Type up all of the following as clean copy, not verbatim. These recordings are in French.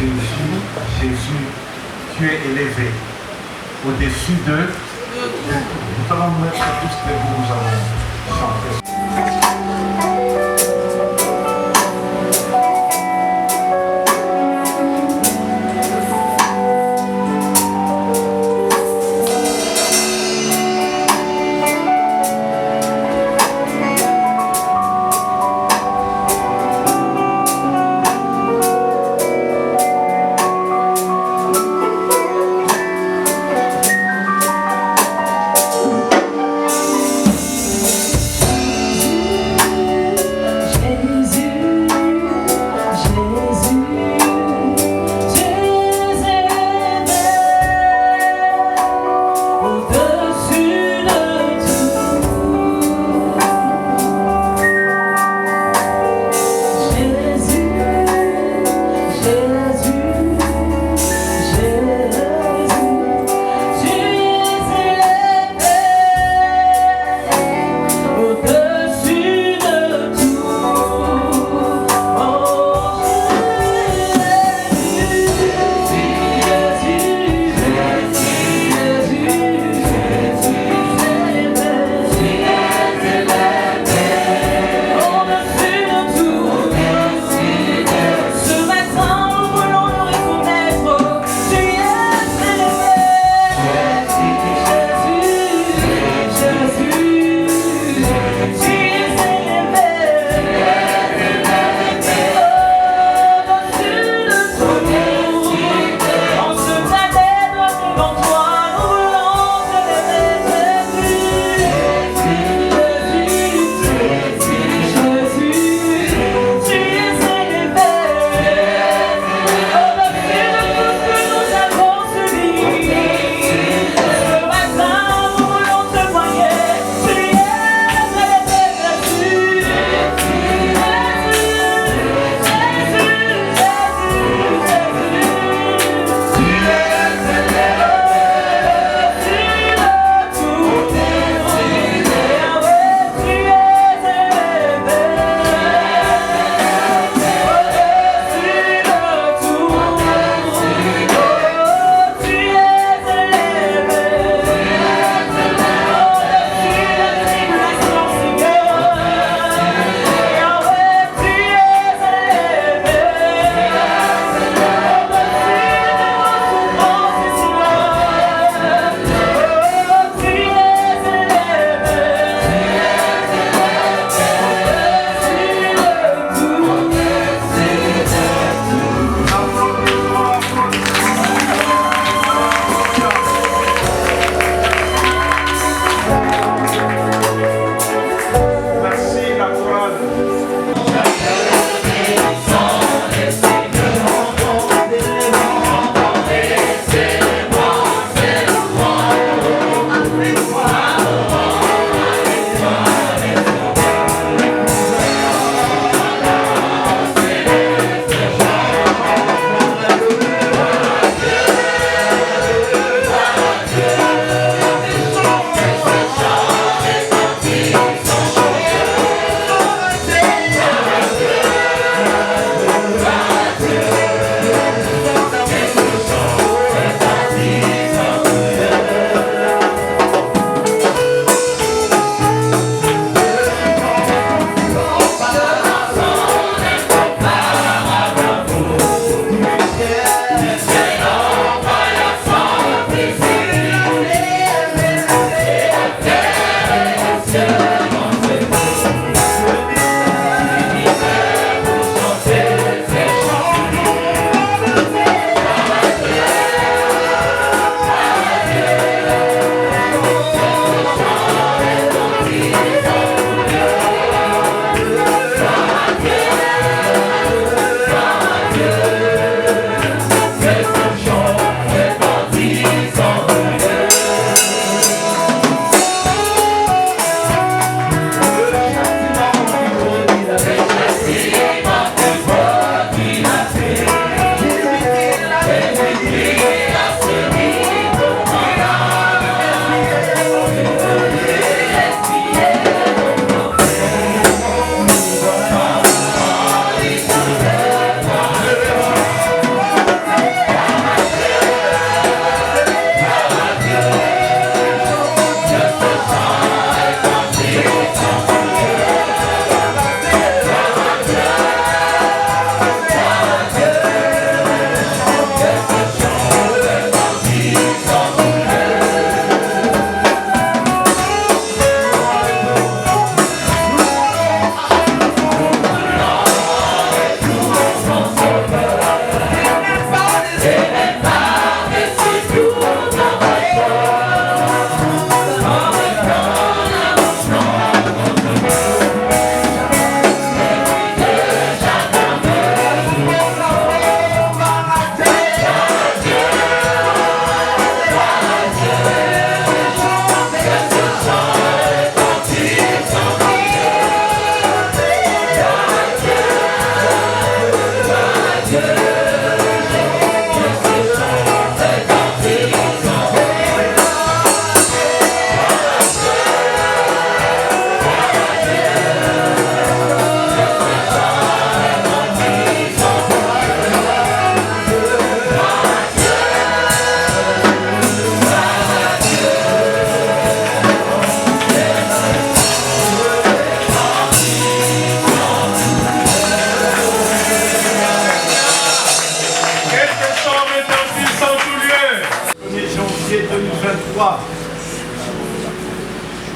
Jésus, Jésus, tu es élevé au-dessus de... Nous allons mettre tous les mots, nous allons chanter.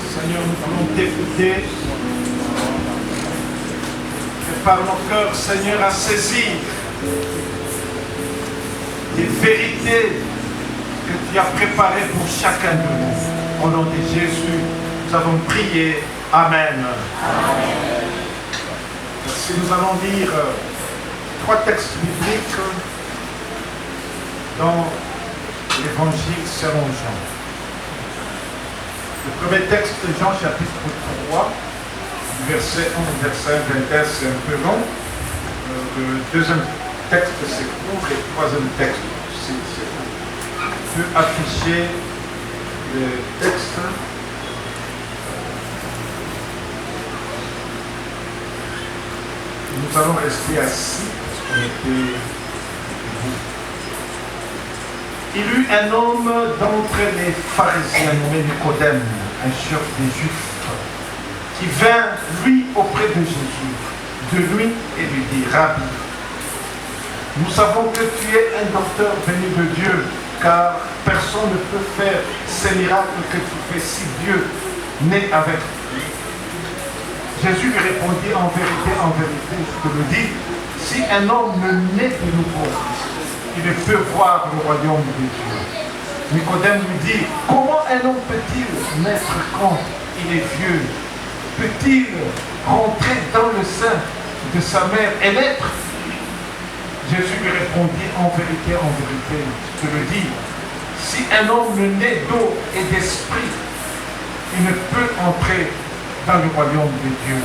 Seigneur, nous voulons t'écouter. Prépare nos cœurs, Seigneur, à saisir les vérités que tu as préparées pour chacun de nous. Au nom de Jésus, nous avons prié. Amen. Amen. Si nous allons lire 3 textes bibliques dans l'Évangile selon Jean. Le premier texte de Jean, chapitre 3, verset 1 au verset 21, c'est un peu long. Le deuxième texte, c'est court, et le troisième texte, c'est court. Je peux afficher le texte. Nous allons rester assis parce qu'on était debout. Il y eut un homme d'entre les pharisiens nommé Nicodème, un chef des Juifs, qui vint, lui, auprès de Jésus, de lui et lui dit, Rabbi, nous savons que tu es un docteur venu de Dieu, car personne ne peut faire ces miracles que tu fais si Dieu n'est avec lui. Jésus lui répondit, en vérité, je te le dis, si un homme ne naît de nouveau, il ne peut voir le royaume de Dieu. Nicodème lui dit, comment un homme peut-il naître quand il est vieux? Peut-il rentrer dans le sein de sa mère et naître? Jésus lui répondit, en vérité, je te le dis, si un homme ne naît d'eau et d'esprit, il ne peut entrer dans le royaume de Dieu.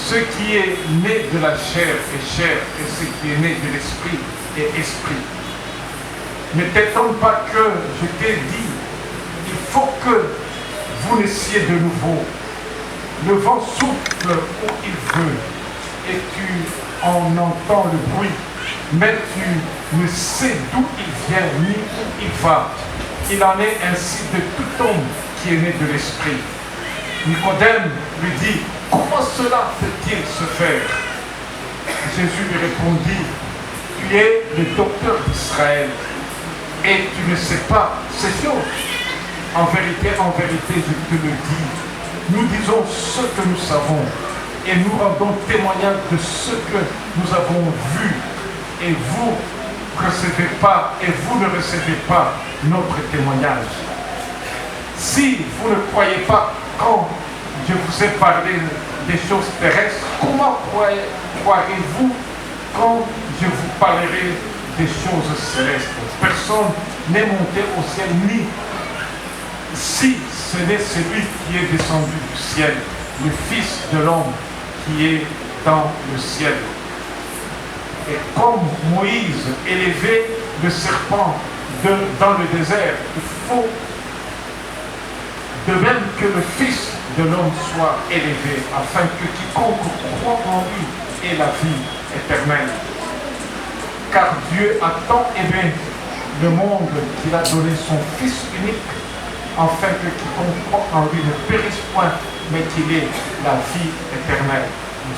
Ce qui est né de la chair est chair, et ce qui est né de l'esprit est esprit. Ne t'étonne pas que je t'ai dit, il faut que vous naissiez de nouveau. Le vent souffle où il veut, et tu en entends le bruit, mais tu ne sais d'où il vient ni où il va. Il en est ainsi de tout homme qui est né de l'esprit. Nicodème lui dit, comment cela peut-il se faire? Jésus lui répondit, tu es le docteur d'Israël et tu ne sais pas ces choses. En vérité, je te le dis, nous disons ce que nous savons et nous rendons témoignage de ce que nous avons vu, et vous ne recevez pas notre témoignage. Si vous ne croyez pas quand je vous ai parlé des choses terrestres, comment croirez-vous quand je vous parlerai des choses célestes? Personne n'est monté au ciel, ni si ce n'est celui qui est descendu du ciel, le Fils de l'homme qui est dans le ciel. Et comme Moïse élevait le serpent dans le désert, il faut de même que le Fils de l'homme soit élevé, afin que quiconque croit en lui ait la vie éternelle. Car Dieu a tant aimé le monde qu'il a donné son Fils unique, afin que quiconque croit en lui ne périsse point, mais qu'il ait la vie éternelle.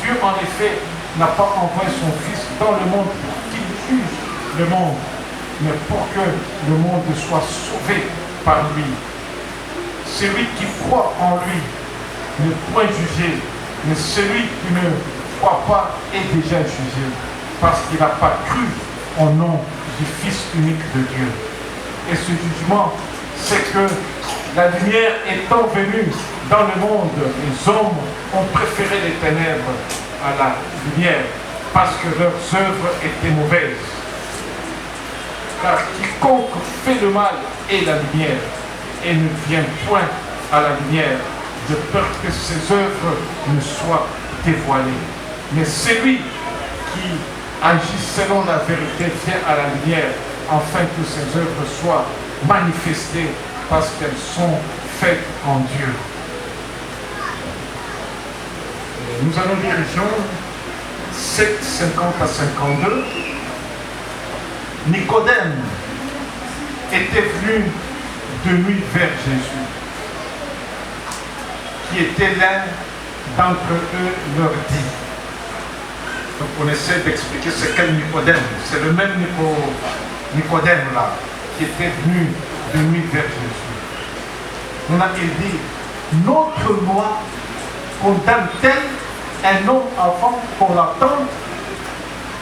Dieu, en effet, n'a pas envoyé son Fils dans le monde pour qu'il juge le monde, mais pour que le monde soit sauvé par lui. Celui qui croit en lui ne point jugé, mais celui qui ne croit pas est déjà jugé, parce qu'il n'a pas cru au nom du Fils unique de Dieu. Et ce jugement, c'est que la lumière étant venue dans le monde, les hommes ont préféré les ténèbres à la lumière, parce que leurs œuvres étaient mauvaises. Car quiconque fait le mal est la lumière, et ne vient point à la lumière, de peur que ses œuvres ne soient dévoilées. Mais celui qui agit selon la vérité vient à la lumière, afin que ses œuvres soient manifestées, parce qu'elles sont faites en Dieu. Nous allons lire Jean 7, 50 à 52. Nicodème était venu de nuit vers Jésus, qui était l'un d'entre eux, leur dit. Donc on essaie d'expliquer c'est quel Nicodème. C'est le même Nicodème là, qui était venu de nuit vers Jésus. On a dit, notre loi condamne-t-elle un homme avant qu'on l'attende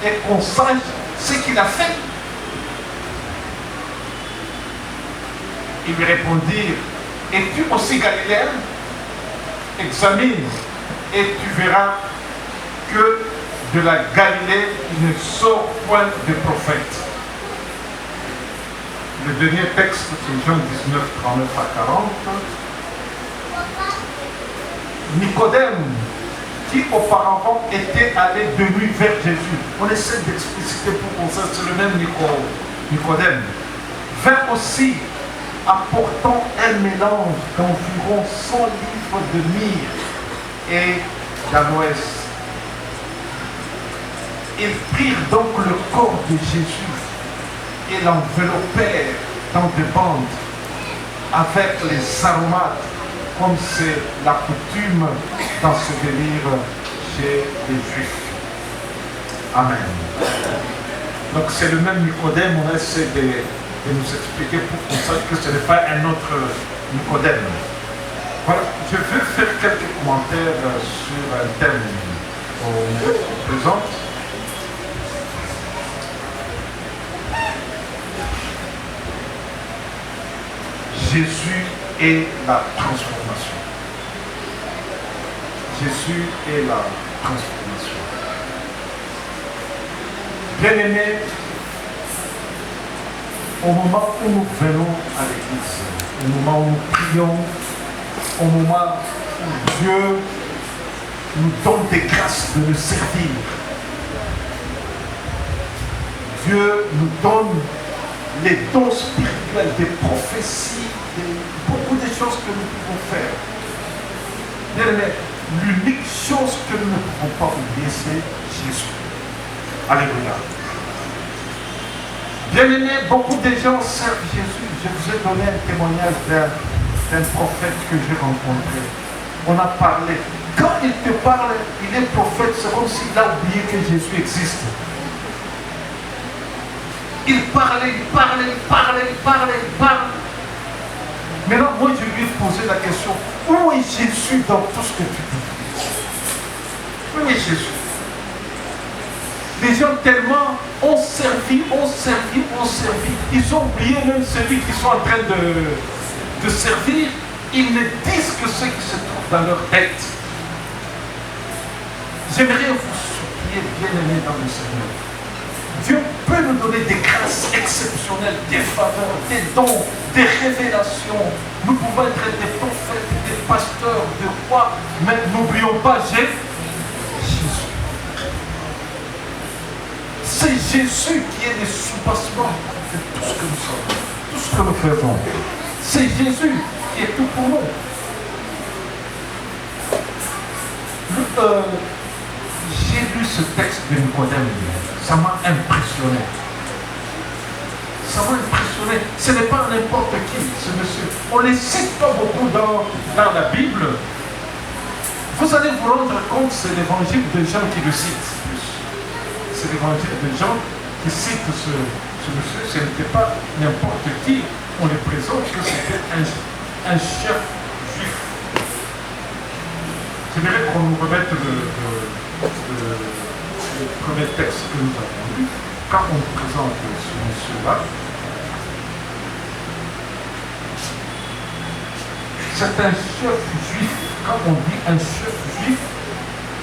et qu'on sache ce qu'il a fait? Ils lui répondirent, es-tu aussi galiléen? Examine et tu verras que de la Galilée il ne sort point de prophète. Le dernier texte, c'est Jean 19, 39 à 40. Nicodème, qui auparavant était allé de nuit vers Jésus. On essaie d'expliciter pour qu'on sache, c'est le même Nicodème. Vint aussi apportant un mélange d'environ 100 livres de myrrhe et d'aloès. Ils prirent donc le corps de Jésus et l'enveloppèrent dans des bandes avec les aromates, comme c'est la coutume dans ce délire chez les Juifs. Amen. Donc c'est le même Nicodème, on essaie de nous expliquer pour qu'on sache que ce n'est pas un autre Nicodème. Voilà, je vais faire quelques commentaires sur un thème qu'on présente. Jésus est la transformation. Jésus est la transformation. Bien-aimés, au moment où nous venons à l'église, au moment où nous prions, au moment où Dieu nous donne des grâces de le servir, Dieu nous donne les dons spirituels, des prophéties, beaucoup de choses que nous pouvons faire. Bien-aimés, l'unique chose que nous ne pouvons pas oublier, c'est Jésus. Alléluia. Bien-aimés, beaucoup de gens servent Jésus. Je vous ai donné un témoignage d'un prophète que j'ai rencontré. On a parlé. Quand il te parle, il est prophète, c'est comme s'il a oublié que Jésus existe. Il parlait. Maintenant, moi, je lui ai posé la question, où est Jésus dans tout ce que tu dis? Où est Jésus? Les gens tellement ont servi. Ils ont oublié même celui qu'ils sont en train de servir. Ils ne disent que ce qui se trouve dans leur tête. J'aimerais vous supplier, bien-aimés dans le Seigneur. Dieu peut nous donner des grâces exceptionnelles, des faveurs, des dons, des révélations. Nous pouvons être des prophètes, des pasteurs, des rois, mais n'oublions pas Jésus. C'est Jésus qui est le soubassement de tout ce que nous sommes, tout ce que nous faisons. C'est Jésus qui est tout pour nous. J'ai lu ce texte de Nicodème, ça m'a impressionné. Ça m'a impressionné. Ce n'est pas n'importe qui, ce monsieur. On ne les cite pas beaucoup dans la Bible. Vous allez vous rendre compte, c'est l'évangile de Jean qui le cite. C'est l'évangile de Jean qui cite ce monsieur. Ce n'était pas n'importe qui. On le présente que c'était un chef juif. J'aimerais qu'on nous remette le premier texte que nous avons lu, quand on présente ce monsieur-là. C'est un chef juif. Quand on dit un chef juif,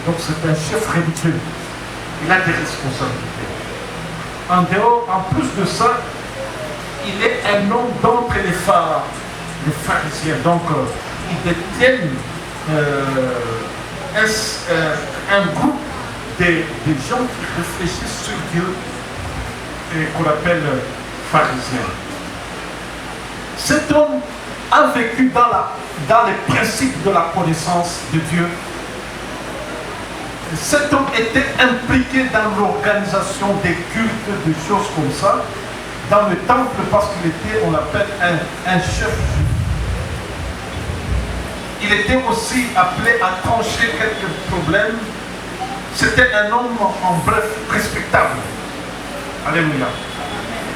donc c'est un chef religieux. Il a des responsabilités. En dehors, en plus de ça, il est un homme d'entre les pharisiens. Donc, ils détiennent un groupe de gens qui réfléchissent sur Dieu et qu'on appelle pharisiens. Cet homme a vécu dans les principes de la connaissance de Dieu. Cet homme était impliqué dans l'organisation des cultes, des choses comme ça, dans le temple, parce qu'il était, on l'appelle un chef. Il était aussi appelé à trancher quelques problèmes. C'était un homme, en bref, respectable. Alléluia.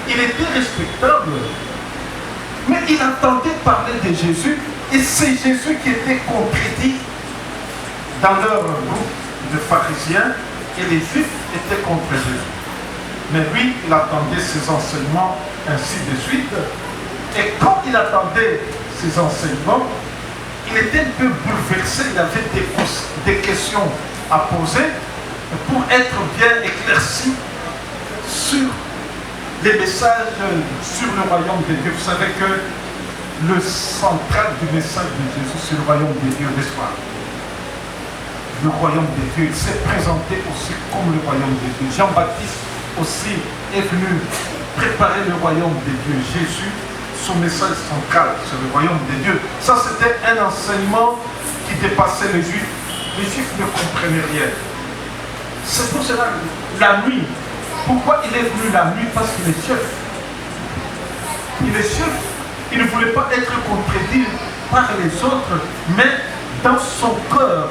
Il était respectable, mais il entendait parler de Jésus Et c'est Jésus qui était contredit dans leur groupe de pharisiens, et les Juifs étaient contre Jésus. Mais lui, il attendait ses enseignements, ainsi de suite. Et quand il attendait ses enseignements, il était un peu bouleversé, il avait des questions à poser pour être bien éclairci sur les messages sur le royaume de Dieu. Vous savez que le central du message de Jésus, c'est le royaume de Dieu, n'est-ce pas? Le royaume de Dieu, il s'est présenté aussi comme le royaume de Dieu. Jean-Baptiste aussi est venu préparer le royaume de Dieu. Jésus, son message central, c'est le royaume de Dieu. Ça, c'était un enseignement qui dépassait les Juifs. Les Juifs ne comprenaient rien. C'est pour cela, la nuit. Pourquoi il est venu la nuit? Parce qu'il est chef. Il est chef. Il ne voulait pas être contredit par les autres, mais dans son cœur,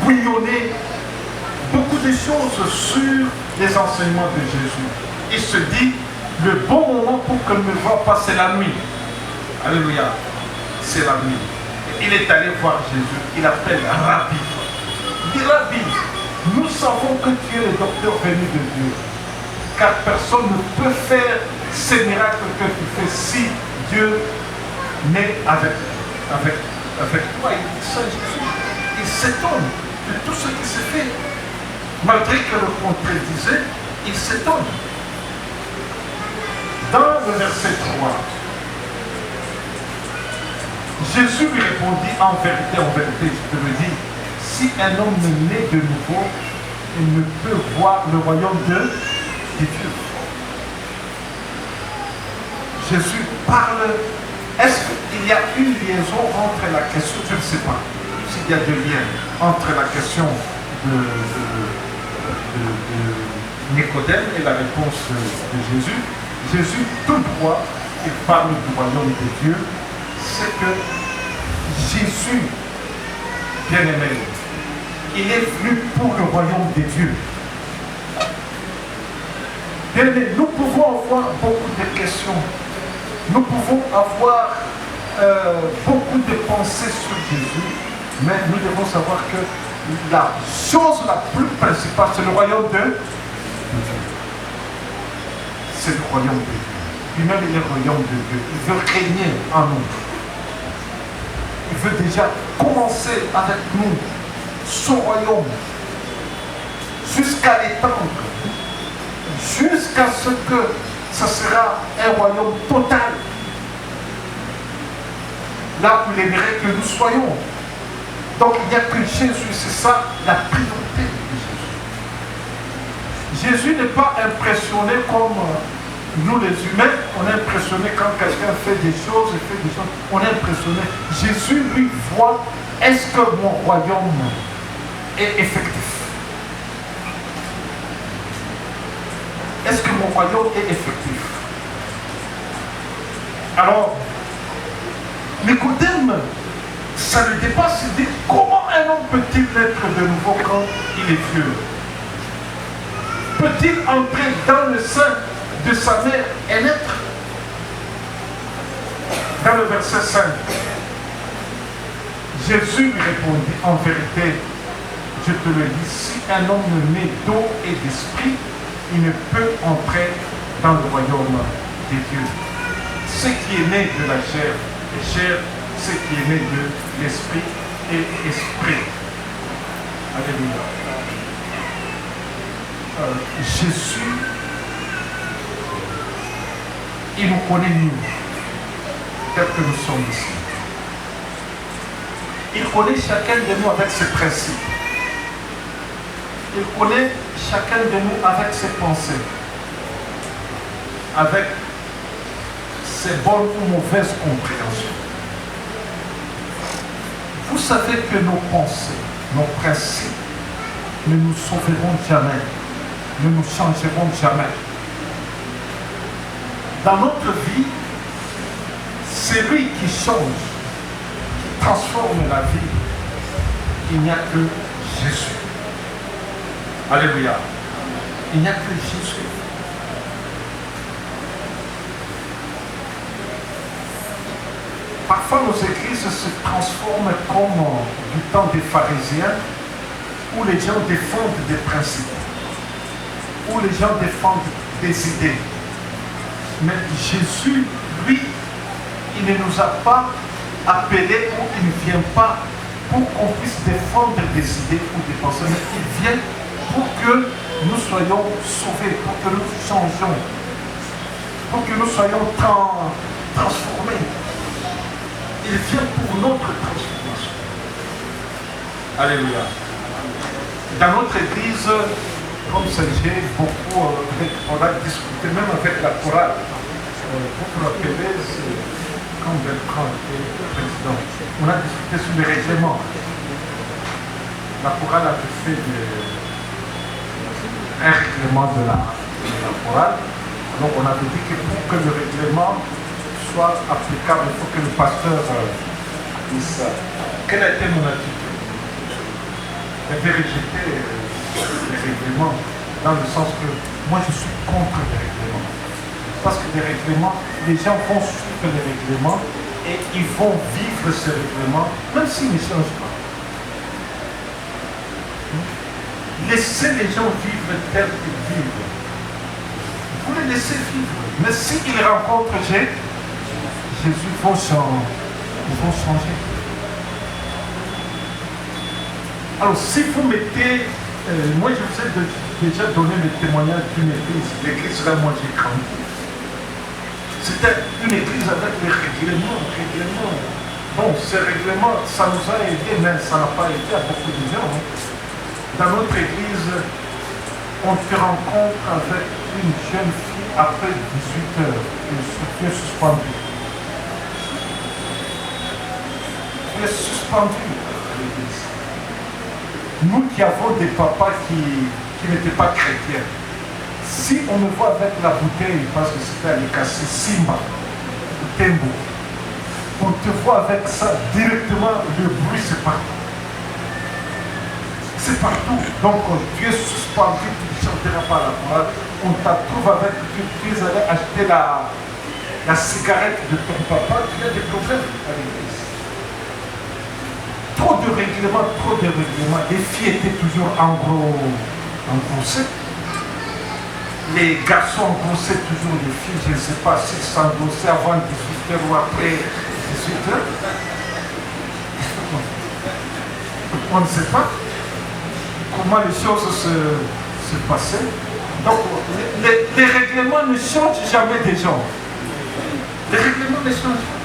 bouillonner beaucoup de choses sur les enseignements de Jésus. Il se dit, le bon moment pour que me voie pas, c'est la nuit. Alléluia. C'est la nuit. Il est allé voir Jésus. Il appelle Rabbi. Il dit, Rabbi, nous savons que tu es le docteur venu de Dieu. Car personne ne peut faire ces miracles que tu fais si Dieu n'est avec toi. Il dit ça, Jésus. Il s'étonne de tout ce qui s'est fait. Malgré que le contredisait, il s'étonne. Dans le verset 3, Jésus lui répondit, en vérité, je te le dis, si un homme est né de nouveau, il ne peut voir le royaume de Dieu. Jésus parle. Est-ce qu'il y a une liaison entre la question, je ne sais pas, s'il y a des liens entre la question de Nicodème et la réponse de Jésus. Jésus, tout droit, il parle du royaume de Dieu, c'est que Jésus, bien-aimé, il est venu pour le royaume de Dieu. Bien-aimé, nous pouvons avoir beaucoup de questions, nous pouvons avoir beaucoup de pensées sur Jésus, mais nous devons savoir que la chose la plus principale, c'est le royaume de Dieu. C'est le royaume de Dieu. Lui-même, il est le royaume de Dieu. Il veut régner en nous. Il veut déjà commencer avec nous son royaume jusqu'à l'étendre, jusqu'à ce que ce sera un royaume total. Là où il aimerait que nous soyons. Donc il n'y a que Jésus, c'est ça la priorité de Jésus. Jésus n'est pas impressionné comme nous les humains, on est impressionné quand quelqu'un fait des choses, on est impressionné. Jésus lui voit, est-ce que mon royaume est effectif? Est-ce que mon royaume est effectif? Alors, Nicodème, ça le dépasse, il dit, comment un homme peut-il naître de nouveau quand il est vieux? Peut-il entrer dans le sein de sa mère et naître? Dans le verset 5, Jésus lui répondit, en vérité, je te le dis, si un homme né d'eau et d'esprit, il ne peut entrer dans le royaume de Dieu. Ce qui est né de la chair est chair, ce qui est né de l'esprit est esprit. Alléluia. Jésus, il nous connaît nous, tels que nous sommes ici. Il connaît chacun de nous avec ses principes. Il connaît chacun de nous avec ses pensées, avec ses bonnes ou mauvaises compréhensions. Vous savez que nos pensées, nos principes ne nous sauveront jamais, ne nous changeront jamais. Dans notre vie, c'est lui qui change, qui transforme la vie. Il n'y a que Jésus. Alléluia. Il n'y a que Jésus. parfois nos églises se transforment comme du temps des pharisiens, où les gens défendent des principes, où les gens défendent des idées. Mais Jésus, lui, il ne nous a pas appelés, ou il ne vient pas pour qu'on puisse défendre des idées ou des pensées, mais il vient pour que nous soyons sauvés, pour que nous changions, pour que nous soyons transformés. Il vient pour notre transformation. Alléluia. Dans notre église, comme Saint-Gé, beaucoup, on a discuté même avec la chorale. Pour l'appeler, c'est comme Bertrand était le président. On a discuté sur les règlements. La chorale a fait un règlement de la chorale. Donc on avait dit que pour que le règlement soit applicable, il faut que le pasteur dise ça. Quelle a été mon attitude? J'avais rejeté les règlements dans le sens que moi je suis contre les règlements. Parce que les règlements, les gens vont suivre les règlements et ils vont vivre ces règlements, même s'ils ne changent pas. Laissez les gens vivre tels qu'ils vivent. Vous les laissez vivre. Mais s'ils rencontrent Jésus, ils vont changer. Alors si vous mettez, moi je vous ai déjà donné le témoignage d'une église, l'église là moi j'ai grandi. C'était une église avec des règlements. Bon, ces règlements, ça nous a aidé, mais ça n'a pas aidé à beaucoup de gens. Dans notre église, on te rencontre avec une jeune fille après 18 heures. Tu es suspendu. Tu es suspendu à l'église. Nous qui avons des papas qui n'étaient pas chrétiens, si on me voit avec la bouteille, parce que c'était à l'écassé, Simba, Tembo, on te voit avec ça, directement, le bruit c'est partout. C'est partout. Donc tu es suspendu, tu ne chanteras pas la chorale. On t'attrouve avec, tu es allé acheter la cigarette de ton papa, tu as des problèmes à l'église. Trop de règlements. Les filles étaient toujours engrossées. Les garçons engrossaient toujours les filles. Je ne sais pas s'ils s'engrossaient avant 18h ou après 18h. On ne sait pas comment les choses se passaient. Donc, les règlements ne changent jamais des gens. Les règlements ne changent pas.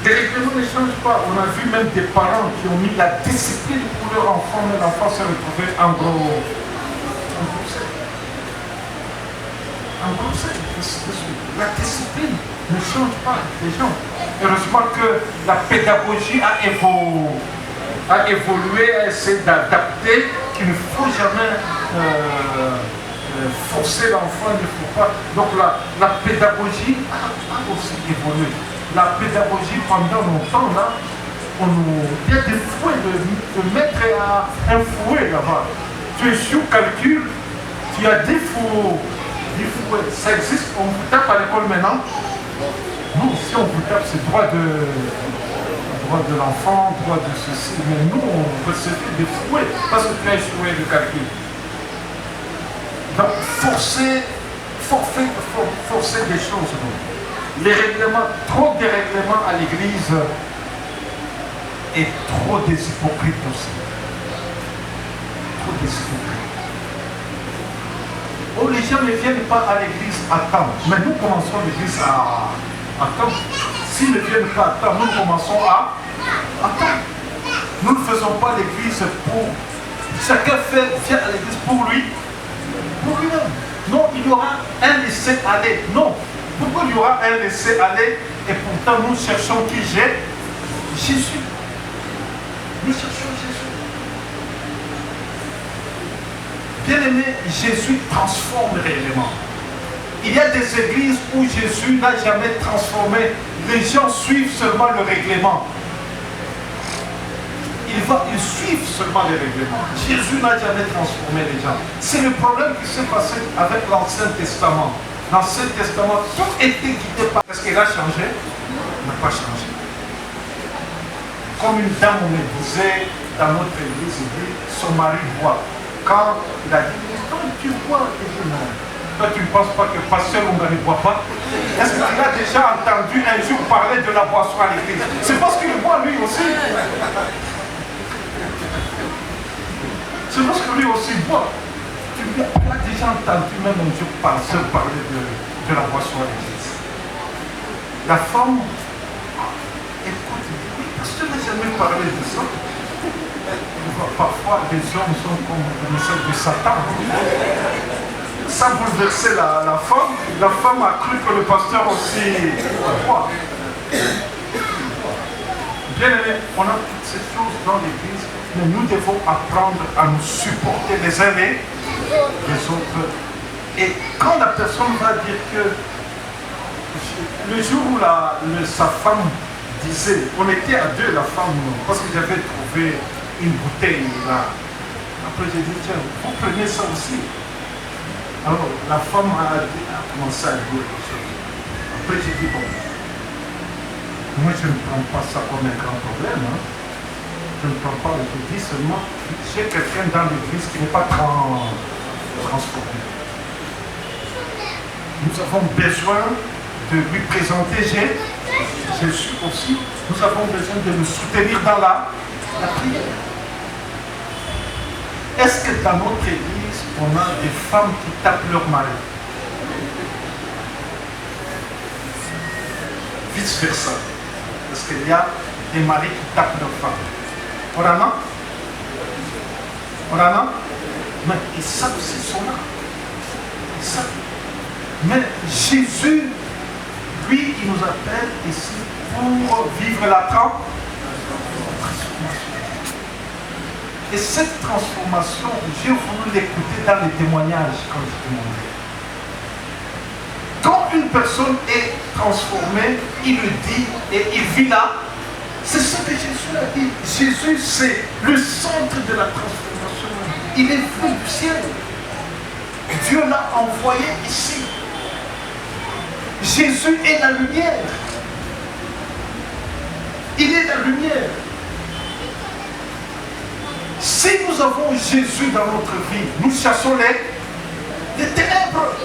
Les règlements ne changent pas. On a vu même des parents qui ont mis la discipline pour leur enfant, mais l'enfant s'est retrouvé engrossé. La discipline ne change pas les gens. Heureusement que la pédagogie a évolué, a essayé d'adapter, qu'il ne faut jamais forcer l'enfant, il ne faut pas. Donc la pédagogie a aussi évolué. La pédagogie pendant longtemps, là, il y a des fouets de mettre un fouet là-bas. Tu es sur calcul, tu as des fouets. Ça existe, on vous tape à l'école maintenant. Nous, si on vous tape, c'est droit de l'enfant, droit de ceci. Mais nous, on recevait des fouets parce que tu as échoué le calcul. Donc, forcer des choses. Les règlements, trop de règlements à l'église et trop des hypocrites aussi. Trop des hypocrites. Oh, les gens ne viennent pas à l'église à temps. Mais nous commençons l'église à temps. S'ils ne viennent pas à temps, nous commençons à temps. Nous ne faisons pas l'église pour... Chacun vient à l'église pour lui. Pour lui-même. Non, il y aura un laisser-aller. Non. Pourquoi il y aura un laisser-aller et pourtant nous cherchons qui j'ai? Jésus. Nous cherchons Jésus. Bien-aimé, Jésus transforme réellement. Il y a des églises où Jésus n'a jamais transformé. Les gens suivent seulement le règlement. Ils suivent seulement les règlements. Jésus n'a jamais transformé les gens. C'est le problème qui s'est passé avec l'Ancien Testament. l'Ancien Testament, tout était guidé par... Est-ce qu'elle a changé? Elle n'a pas changé. Comme une dame me disait dans notre église, il dit, son mari boit. Quand il a dit, quand tu bois, toi tu ne penses pas que le pasteur Ongari ne boit pas? Est-ce que tu as déjà entendu un jour parler de la boisson à l'église? C'est parce qu'il boit lui aussi. C'est parce que lui aussi boit. Tu as déjà entendu même un jour pasteur parler de la boisson à l'église. La femme, écoute, pasteur n'a jamais parlé de ça. Parfois, les hommes sont comme les messages de Satan. Ça bouleversait la femme. La femme a cru que le pasteur aussi croit. Bien aimé, on a toutes ces choses dans l'église, mais nous devons apprendre à nous supporter les uns les autres. Et quand la personne va dire que le jour où sa femme disait, on était à deux, la femme, parce que j'avais trouvé une bouteille là. Après j'ai dit, tiens, vous prenez ça aussi. Alors la femme a commencé à dire quelque chose. Après j'ai dit, bon, moi je ne prends pas ça comme un grand problème. Hein. Je ne prends pas, je dis seulement, j'ai quelqu'un dans l'église qui n'est pas transformé. Nous avons besoin de lui présenter Jésus aussi. Nous avons besoin de le soutenir dans la prière. Est-ce que dans notre église, on a des femmes qui tapent leur mari? Vice versa. Parce qu'il y a des maris qui tapent leurs femmes. On en a? On en a? Mais ils savent s'ils sont là. Ils savent. Mais Jésus, lui, il nous appelle ici pour vivre la transformation. Et cette transformation, j'ai voulu l'écouter dans les témoignages quand je demandais. Quand une personne est transformée, il le dit et il vit là. C'est ce que Jésus a dit. Jésus, c'est le centre de la transformation. Il est venu du ciel. Dieu l'a envoyé ici. Jésus est la lumière. Il est la lumière. Si nous avons Jésus dans notre vie, nous chassons les ténèbres.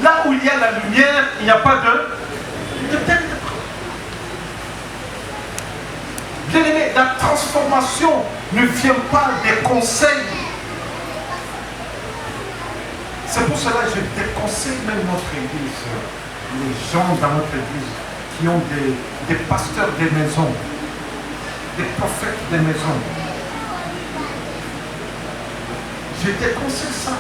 Là où il y a la lumière, il n'y a pas de ténèbres. Bien aimé, la transformation ne vient pas des conseils. C'est pour cela que je déconseille même notre église, les gens dans notre église qui ont des pasteurs des maisons, des prophètes des maisons. Je déconseille ça.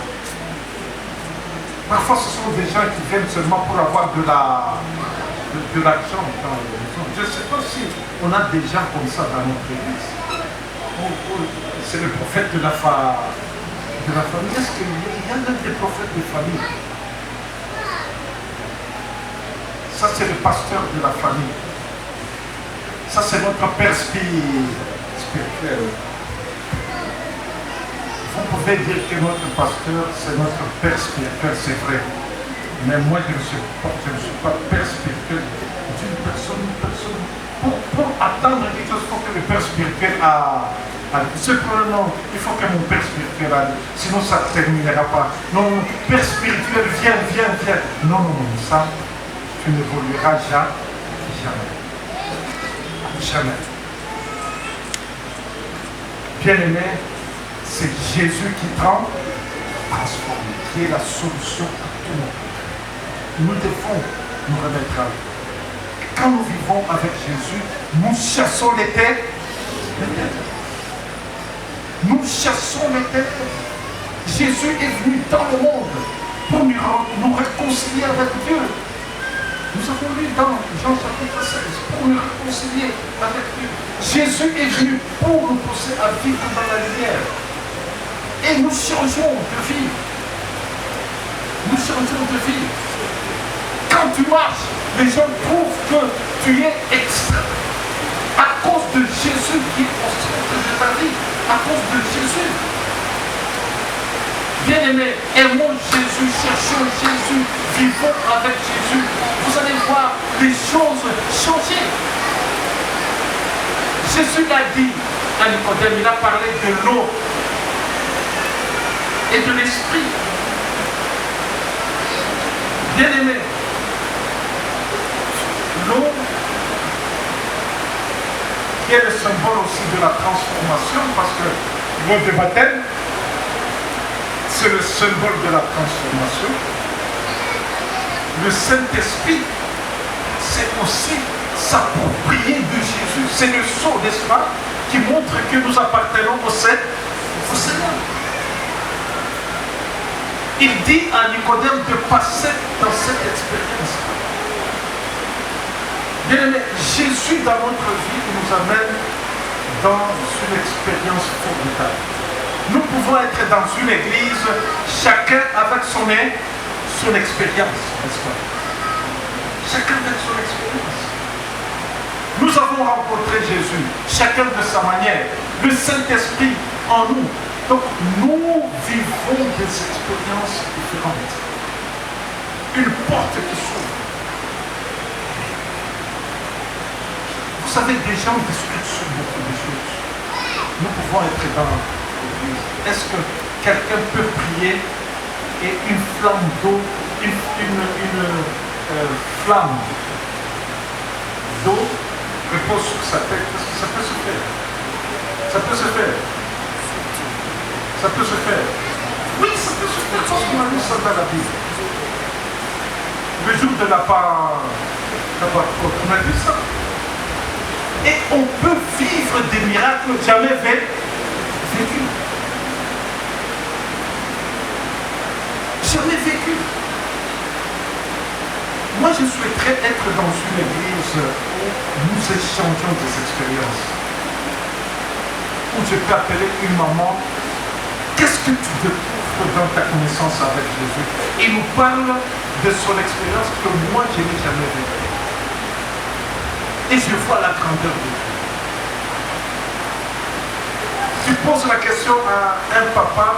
Parfois, ce sont des gens qui viennent seulement pour avoir de l'argent dans les maisons. Je ne sais pas si on a des gens comme ça dans notre église. C'est le prophète de la famille. Est-ce qu'il y a même des prophètes de famille? Ça, c'est le pasteur de la famille. Ça, c'est notre père spirituel. Vous pouvez dire que notre pasteur, c'est notre père spirituel, c'est vrai. Mais moi, je ne suis pas père spirituel d'une personne. Pour attendre quelque chose, il faut que le père spirituel c'est non, il faut que mon père spirituel arrive, sinon ça ne terminera pas. Non, père spirituel, viens. Non, ça, tu n'évolueras jamais. Bien aimé, c'est Jésus qui transforme, qui est la solution à tout. Nous devons nous remettre à lui. Quand nous vivons avec Jésus, nous chassons les ténèbres. Nous chassons les ténèbres. Jésus est venu dans le monde pour nous réconcilier avec Dieu. Nous avons lu dans Jean chapitre 16 pour nous réconcilier avec Dieu. Jésus est venu pour nous pousser à vivre dans la lumière. Et nous changeons de vie. Nous changeons de vie. Quand tu marches, les gens trouvent que tu es extra. À cause de Jésus qui est au centre de ta vie. À cause de Jésus. Bien-aimé, aimons Jésus. Jésus, cherchons Jésus, vivons avec Jésus. Vous allez voir les choses changer. Jésus l'a dit à Nicodème, il a parlé de l'eau et de l'esprit. Bien-aimé, l'eau qui est le symbole aussi de la transformation, parce que l'eau de baptême, c'est le symbole de la transformation. Le Saint-Esprit, c'est aussi s'approprier de Jésus. C'est le sceau, n'est-ce pas, qui montre que nous appartenons au Seigneur. Il dit à Nicodème de passer dans cette expérience. Bien-aimé, Jésus dans notre vie nous amène dans une expérience formidable. Nous pouvons être dans une église, chacun avec son expérience, n'est-ce pas? Chacun avec son expérience. Nous avons rencontré Jésus, chacun de sa manière, le Saint-Esprit en nous. Donc nous vivons des expériences différentes. Une porte qui s'ouvre. Vous savez, des gens discutent sur beaucoup de choses. Nous pouvons être dans l'église. Est-ce que quelqu'un peut prier et une flamme d'eau, une flamme d'eau repose sur sa tête? Est-ce que ça peut se faire? Ça peut se faire. Ça peut se faire. Oui, ça peut se faire. Parce qu'on a lu ça dans la Bible. Le jour de la Pentecôte, on a vu ça. Et on peut vivre des miracles jamais vécus. Jamais vécus. Moi, je souhaiterais être dans une église où nous échangeons des expériences. Où je peux appeler une maman. Qu'est-ce que tu découvres dans ta connaissance avec Jésus? Il nous parle de son expérience que moi, je n'ai jamais vécue. Et je vois la grandeur de Dieu. Tu poses la question à un papa.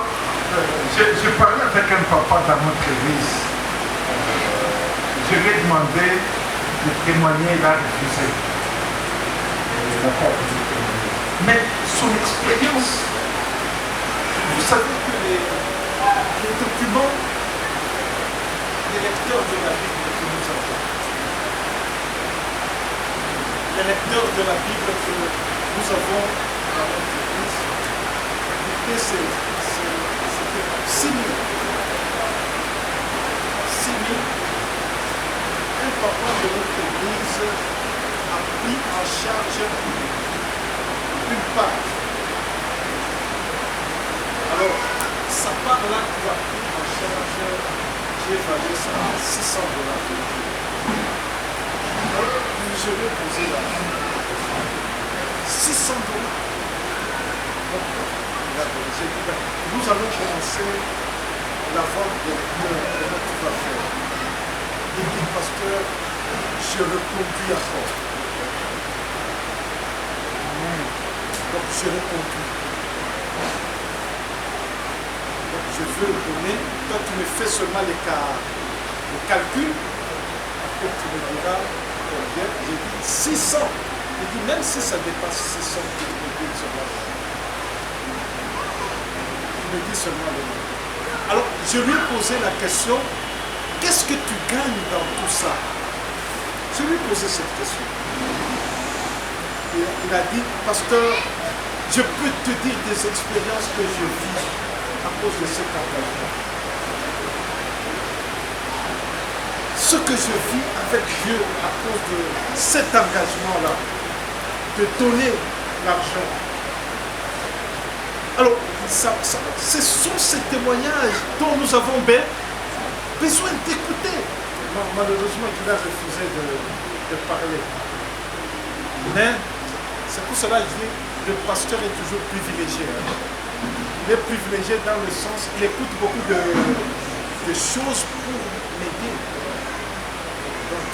J'ai parlé avec un papa dans notre église. Je lui ai demandé de témoigner, il a refusé. Mais son expérience, vous savez que les documents des lecteurs de la Bible que nous avons, les lecteurs de la Bible que nous avons dans notre église, c'était 6 000. 6 000. Un papa de notre église a pris en charge une part. Alors, sa part-là qu'il a pris en charge, j'ai évalué ça à $600. Alors, je vais poser la question. $600. Donc, j'ai dit, nous allons commencer la vente des lecteurs. Comment tu vas faire? Il dit, pasteur, je reconduis encore. Donc, je reconduis. Donc, je veux le donner. Toi, tu me fais seulement le calcul. Après, tu me diras combien. J'ai dit 600. Il dit, même si ça dépasse 600, tu me dis seulement. Tu me dis seulement le nom. Alors, je lui ai posé la question, qu'est-ce que tu gagnes dans tout ça? Je lui ai posé cette question. Et il a dit, pasteur, je peux te dire des expériences que je vis à cause de cet engagement. Ce que je vis avec Dieu à cause de cet engagement-là, de donner l'argent. Alors, ce sont ces témoignages dont nous avons besoin d'écouter. Malheureusement, il a refusé de parler. Mais c'est pour cela que je dis, le pasteur est toujours privilégié. Il est privilégié dans le sens, il écoute beaucoup de choses pour m'aider. Donc,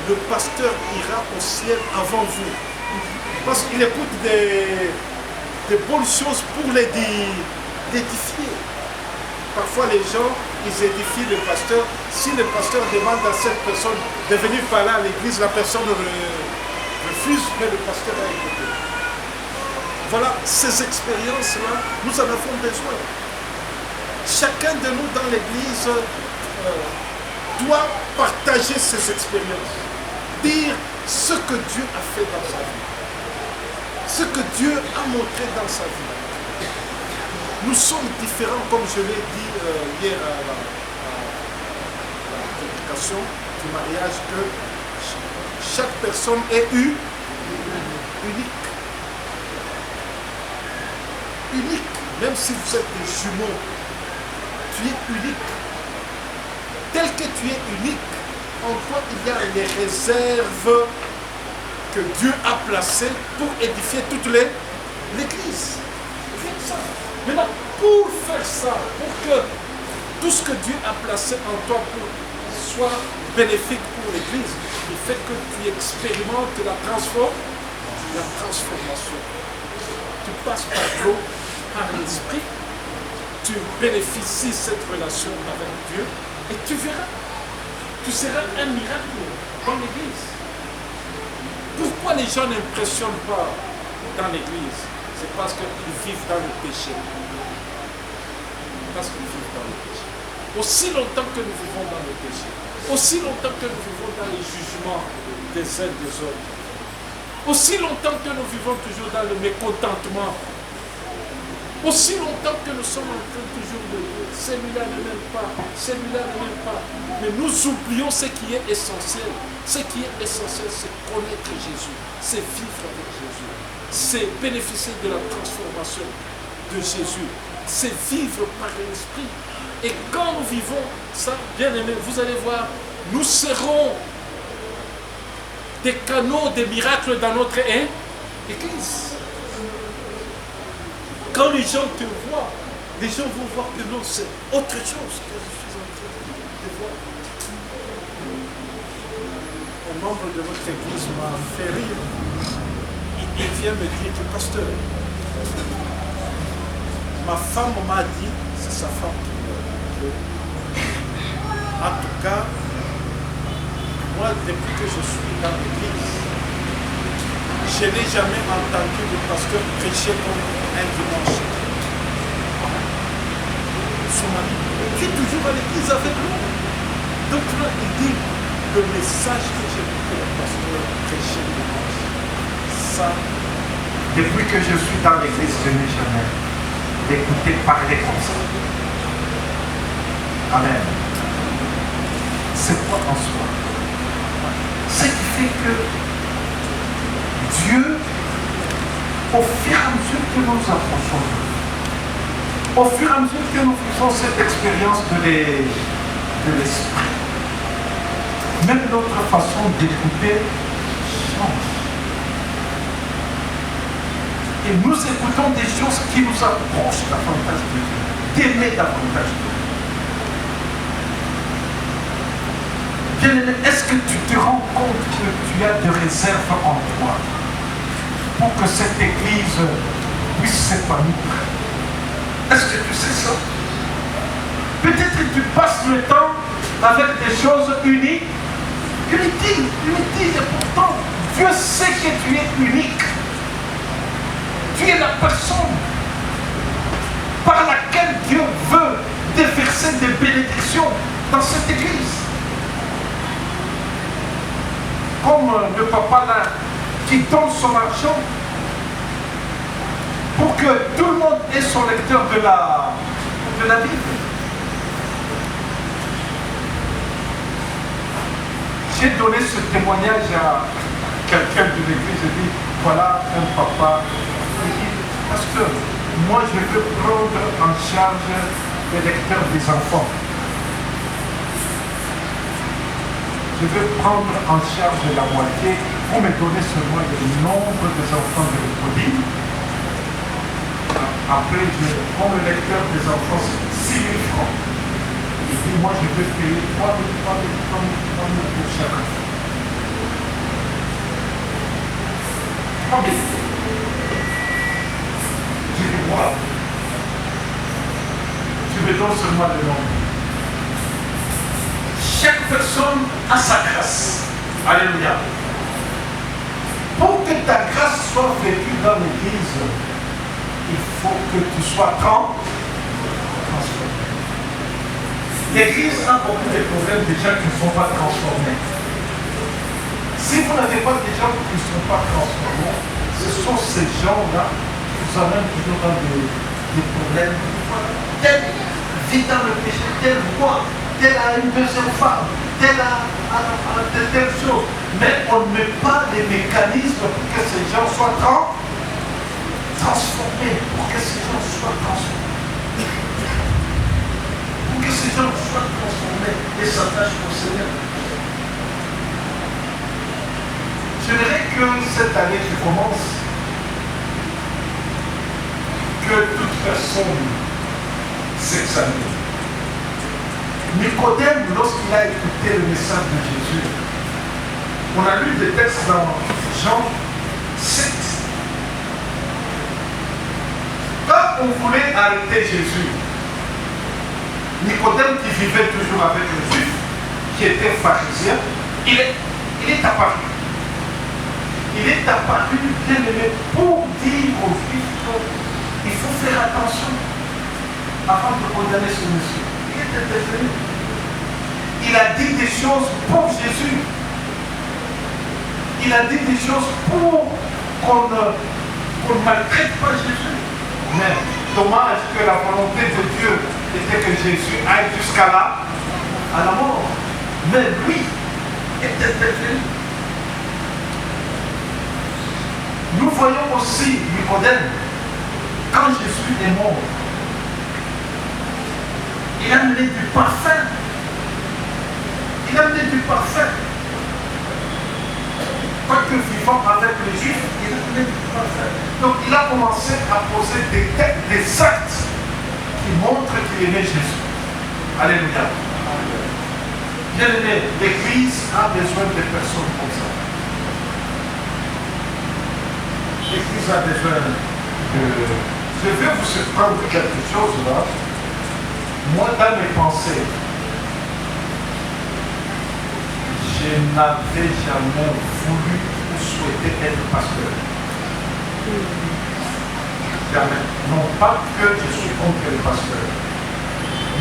le pasteur ira au ciel avant vous. Parce qu'il écoute des bonnes choses pour l'édifier. Parfois les gens, ils édifient le pasteur. Si le pasteur demande à cette personne de venir parler à l'église, la personne refuse, mais le pasteur a écouté. Voilà, ces expériences-là, nous en avons besoin. Chacun de nous dans l'église doit partager ses expériences. Dire ce que Dieu a fait dans sa vie. Ce que Dieu a montré dans sa vie. Nous sommes différents, comme je l'ai dit hier à la prédication du mariage, que chaque personne est unique. Unique. Même si vous êtes des jumeaux, tu es unique. Tel que tu es unique, en toi il y a les réserves que Dieu a placées pour édifier toute l'Église. Maintenant, pour faire ça, pour que tout ce que Dieu a placé en toi soit bénéfique pour l'Église, il fait que tu expérimentes la transformation. Tu passes par l'eau, par l'esprit, tu bénéficies de cette relation avec Dieu et tu verras, tu seras un miracle dans l'Église. Pourquoi les gens n'impressionnent pas dans l'Église? C'est parce qu'ils vivent dans le péché. Parce qu'ils vivent dans le péché. Aussi longtemps que nous vivons dans le péché, aussi longtemps que nous vivons dans les jugements des uns des autres, aussi longtemps que nous vivons toujours dans le mécontentement, aussi longtemps que nous sommes en train toujours de dire celui-là ne m'aime pas, celui-là ne m'aime pas, mais nous oublions ce qui est essentiel. Ce qui est essentiel, c'est connaître Jésus, c'est vivre avec Jésus, c'est bénéficier de la transformation de Jésus, c'est vivre par l'Esprit. Et quand nous vivons ça, bien aimés, vous allez voir, nous serons des canaux de miracles dans notre Église. Quand les gens te voient, les gens vont voir que non, c'est autre chose que je suis en train de voir. Un membre de notre église m'a fait rire. Il vient me dire que pasteur, ma femme m'a dit, c'est sa femme qui me dit, en tout cas, moi, depuis que je suis dans l'église, je n'ai jamais entendu le pasteur prêcher comme un dimanche. Son ami, qui est toujours à l'église avec nous. Donc là, il dit, le message que j'ai écouté le pasteur prêcher le dimanche, ça, depuis que je suis dans l'église, je n'ai jamais écouté parler comme ça. Amen. C'est quoi en soi? Ce qui fait que Dieu, au fur et à mesure que nous approchons, au fur et à mesure que nous faisons cette expérience de l'esprit, même notre façon d'écouter change. Et nous écoutons des choses qui nous approchent davantage de Dieu, d'aimer davantage de Dieu. Bien-aimé, est-ce que tu te rends compte que tu as de réserves en toi pour que cette église puisse s'épanouir? Est-ce que tu sais ça? Peut-être que tu passes le temps avec des choses inutiles, et pourtant Dieu sait que tu es unique. Tu es la personne par laquelle Dieu veut déverser des bénédictions dans cette église. Comme le papa là, qui donne son argent pour que tout le monde ait son lecteur de la Bible. J'ai donné ce témoignage à quelqu'un de l'église. J'ai dit, voilà un papa. Il dit, parce que moi je veux prendre en charge les lecteurs des enfants. Je veux prendre en charge la moitié. Vous me donnez seulement le nombre des enfants de l'école. Après, comme le lecteur des enfants, c'est 6 000 francs. Il dit, moi je veux payer 3 000 pour chaque enfant. 3 000. J'ai dit, waouh. Je veux donne seulement le nom. Chaque personne a sa grâce. Alléluia. Pour que ta grâce soit vécue dans l'église, il faut que tu sois transformé. L'église a beaucoup de problèmes de gens qui ne sont pas transformés. Si vous n'avez pas des gens qui ne sont pas transformés, ce sont ces gens-là qui vous amènent toujours dans des problèmes. Tel vit dans le péché, tel voit, tel a une deuxième femme, tel a telle chose. Mais on ne met pas les mécanismes pour que ces gens soient transformés, pour que ces gens soient transformés. Pour que ces gens soient transformés et s'attachent au Seigneur. J'aimerais que cette année qui commence, que toute personne s'examine. Nicodème, lorsqu'il a écouté le message de Jésus, on a lu des textes dans Jean 7. Quand on voulait arrêter Jésus, Nicodème qui vivait toujours avec les Juifs, qui était pharisien, il est apparu. Il est apparu, bien aimé, pour dire aux Juifs qu'il faut faire attention avant de condamner ce monsieur. Il est intervenu. Il a dit des choses pour Jésus. Il a dit des choses pour qu'on ne maltraite pas Jésus. Mais dommage que la volonté de Dieu était que Jésus aille jusqu'à là, à la mort. Mais lui est intervenu. Nous voyons aussi Nicodème, quand Jésus est mort, il a amené du parfum. Il a amené du parfum. Pas que vivant avec les Juifs, il a amené du parfum. Donc il a commencé à poser des actes qui montrent qu'il aimait Jésus. Alléluia. Bien aimé, l'Église a besoin de personnes comme ça. L'Église a besoin de... Je vais vous surprendre quelque chose là. Moi, dans mes pensées, je n'avais jamais voulu ou souhaité être pasteur. Jamais. Non pas que je suis contre les pasteurs.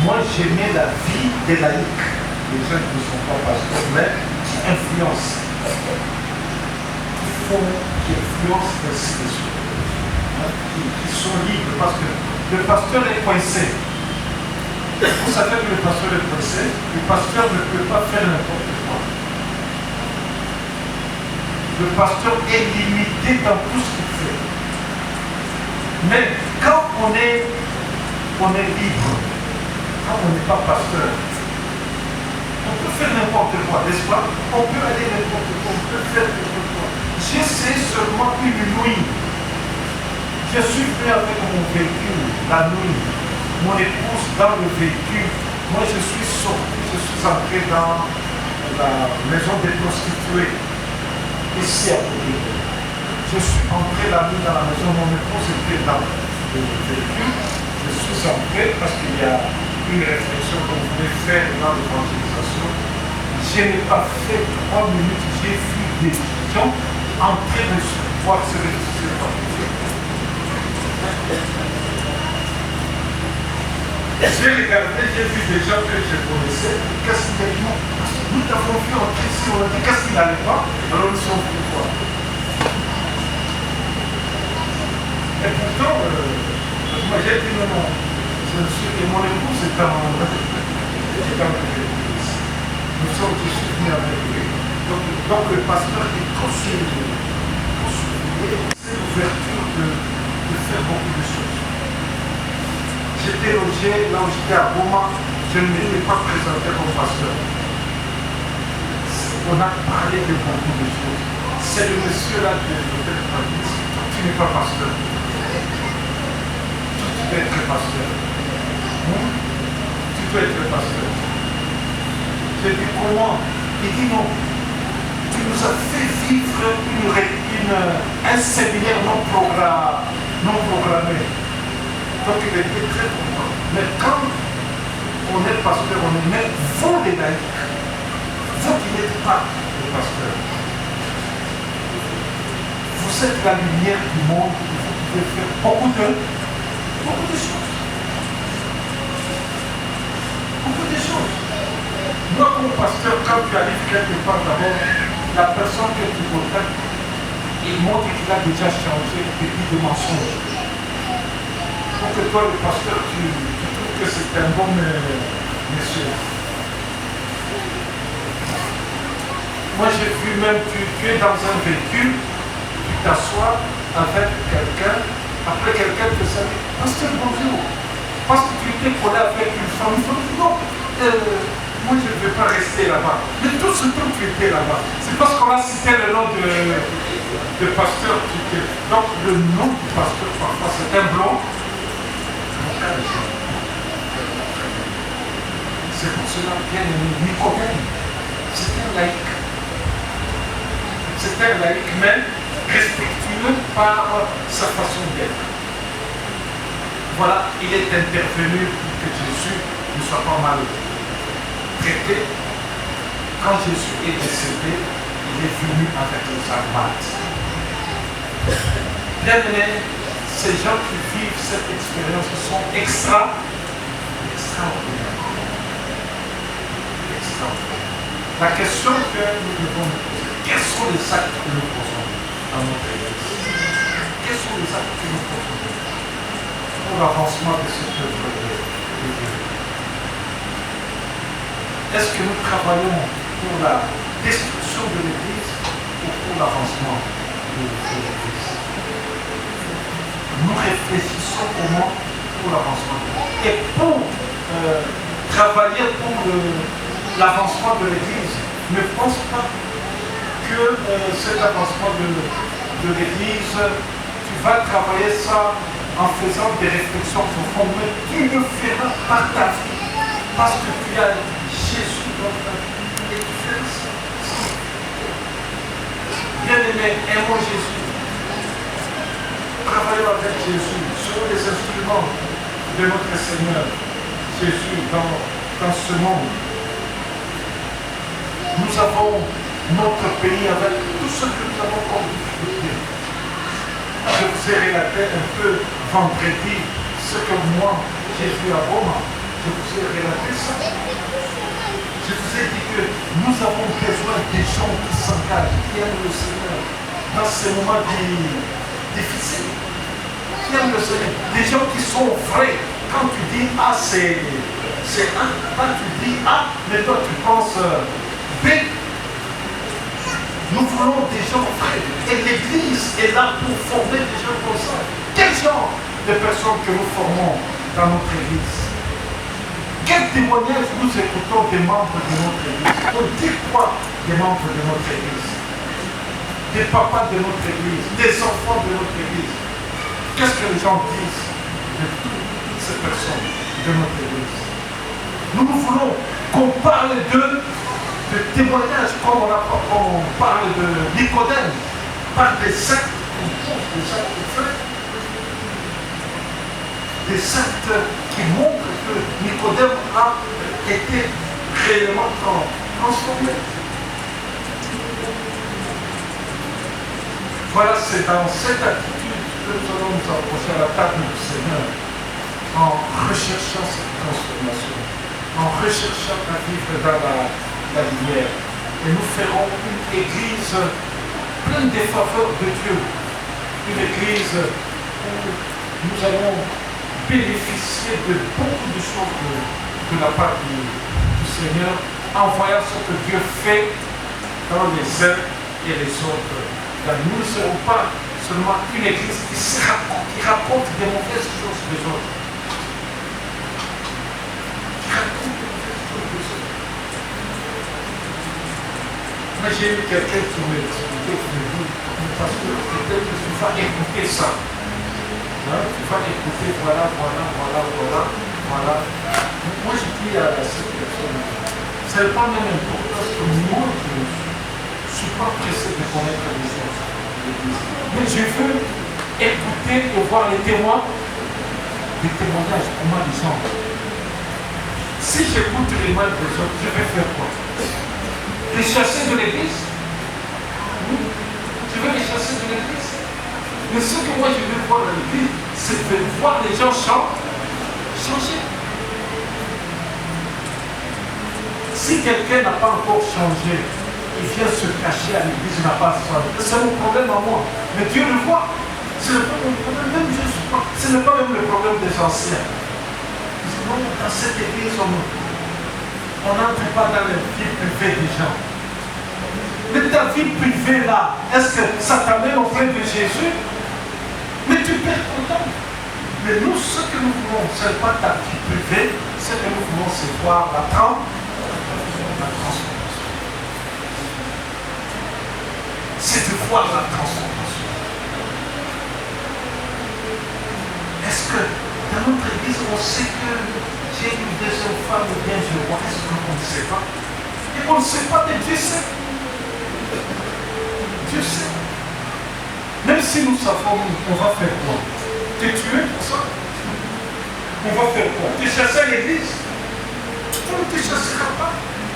Moi, j'aimais la vie des laïcs. Les gens qui ne sont pas pasteurs, mais qui influencent. Qui influencent ainsi de suite. Qui sont libres. Parce que le pasteur est coincé. Vous savez que le pasteur est coincé. Le pasteur ne peut pas faire n'importe quoi. Le pasteur est limité dans tout ce qu'il fait. Mais quand on est libre, quand on n'est pas pasteur, on peut faire n'importe quoi, n'est-ce pas? On peut aller n'importe quoi, on peut faire n'importe quoi. J'essaie seulement une nuit. Je suis venu avec mon véhicule la nuit. Mon épouse dans le véhicule. Moi je suis sorti, je suis entré dans la maison des prostituées. Ici à côté. Je suis entré la nuit dans la maison, mon épouse était dans le véhicule. Je suis entré parce qu'il y a une réflexion qu'on voulait faire dans l'évangélisation. Je n'ai pas fait 3 minutes, j'ai vu des gens en train de voir se réfugier par Dieu. J'ai regardé, j'ai vu des gens que je connaissais. Qu'est-ce qu'il y a dit? Nous t'avons vu entrer ici, on a dit qu'est-ce qu'il n'allait pas, alors nous sommes venus voir. Et pourtant, moi j'ai dit non, et mon épouse est dans l'église. Nous sommes tous venus avec lui. Donc le pasteur est trop souligné. C'est l'ouverture de faire beaucoup de choses. J'étais logé, là où j'étais à Roma, je ne m'étais pas présenté comme pasteur. On a parlé de beaucoup de choses. C'est le monsieur-là de l'hôtel de Paris. Tu n'es pas pasteur. Tu peux être pasteur. Tu peux être pasteur. J'ai dit comment? Il dit non. Tu nous as fait vivre un séminaire non programmé. Donc il était très content. Mais quand on est pasteur, on est même vous les laïcs, vous qui n'êtes pas les pasteurs. Vous êtes la lumière du monde, vous pouvez faire beaucoup de choses. Beaucoup de choses. Moi, comme pasteur, quand tu arrives quelque part, d'abord, la personne que tu contactes, il montre qu'il a déjà changé depuis des mensonges. Pour que toi, le pasteur, tu trouves que c'est un bon monsieur. Moi, j'ai vu même, tu es dans un véhicule, tu t'assois avec quelqu'un, après quelqu'un te salue, pasteur, bonjour. Parce que tu étais collé avec une femme, non, moi je ne vais pas rester là-bas. Mais tout ce temps tu étais là-bas, c'est parce qu'on a cité le nom de pasteur. Donc le nom du pasteur parfois c'est un blanc. C'est pour cela bien aimé Nicodème, c'est un laïc. C'est un laïc même respectueux par sa façon d'être. Voilà, il est intervenu pour que Jésus ne soit pas mal traité. Quand Jésus est décédé, il est venu avec les armates. Bien aimé, ces gens qui vivent cette expérience sont extraordinaires. La question que nous devons nous poser, quels sont les actes que nous posons dans notre Église? Quels sont les actes que nous posons pour l'avancement de cette œuvre de Dieu? Est-ce que nous travaillons pour la destruction de l'Église ou pour l'avancement de l'Église? Nous réfléchissons comment pour l'avancement de l'Église. Et pour travailler pour l'avancement de l'Église, ne pense pas que cet avancement de l'Église, tu vas travailler ça en faisant des réflexions profondes, mais tu le feras par ta vie, parce que tu as Jésus dans ta vie, et tu fais ça. Bien-aimé, aimons Jésus. Travaillons avec Jésus, sur les instruments de notre Seigneur Jésus dans ce monde. Nous avons notre pays avec tout ce que nous avons comme difficulté. Je vous ai relaté un peu vendredi ce que moi j'ai vu à Rome. Je vous ai relaté ça. Je vous ai dit que nous avons besoin des gens qui s'engagent, qui aiment le Seigneur dans ces moments difficiles. Qui aiment le Seigneur. Des gens qui sont vrais. Quand tu dis A, c'est A. Quand tu dis A, mais toi tu penses B. Nous voulons des gens vrais. Et l'Église est là pour former des gens comme ça. Quel genre de personnes que nous formons dans notre Église? Quel témoignage nous écoutons des membres de notre Église? On dit quoi des membres de notre Église? Des papas de notre Église, des enfants de notre Église. Qu'est-ce que les gens disent de toutes ces personnes de notre Église? Nous voulons qu'on parle de témoignages, comme on parle de Nicodème, par des actes qu'on pose, des actes faits, des actes qui montrent que Nicodème a été réellement transformé. Voilà, c'est dans cette attitude que nous allons nous approcher à la table du Seigneur, en recherchant cette transformation, en recherchant à vivre dans la lumière. Et nous ferons une église pleine des faveurs de Dieu. Une église où nous allons bénéficier de beaucoup de choses de la part du Seigneur, en voyant ce que Dieu fait dans les uns et les autres. Car nous ne serons pas seulement une église qui raconte des mauvaises choses des autres. Moi, j'ai eu quelqu'un qui me dit, parce que peut-être que tu vas écouter ça. Hein? Tu vas écouter, voilà. Moi, je dis à cette personne, ce n'est pas même important parce que moi, je ne suis pas pressé de connaître les choses de l'Église. Mais je veux écouter et voir les témoignages, comment les gens Si j'écoute les moines des autres, je vais faire quoi? Les chasser de l'église? Je vais les chasser de l'église? Mais ce que moi je veux voir dans l'église, c'est de voir les gens changer. Si quelqu'un n'a pas encore changé, il vient se cacher à l'église, il n'a pas changé. C'est mon problème à moi. Mais Dieu le voit. Ce n'est pas mon problème, même je suis pas. Ce n'est pas même le problème des anciens. Ils disent non, dans cette église, on n'entre pas dans la vie privée des gens. Mais ta vie privée là, est-ce que ça t'amène auprès de Jésus? Mais tu perds ton temps. Mais nous, ce que nous voulons, ce n'est pas ta vie privée, ce que nous voulons, c'est voir la transformation. C'est de voir la transformation. Est-ce que dans notre église, on sait que j'ai une deuxième femme ou bien je vois? Est-ce qu'on ne sait pas? Et on ne sait pas, mais Dieu sait. Dieu sait. Même si nous savons, on va faire quoi? Te tuer pour ça? On va faire quoi? Te chasser à l'église? On ne te chassera pas.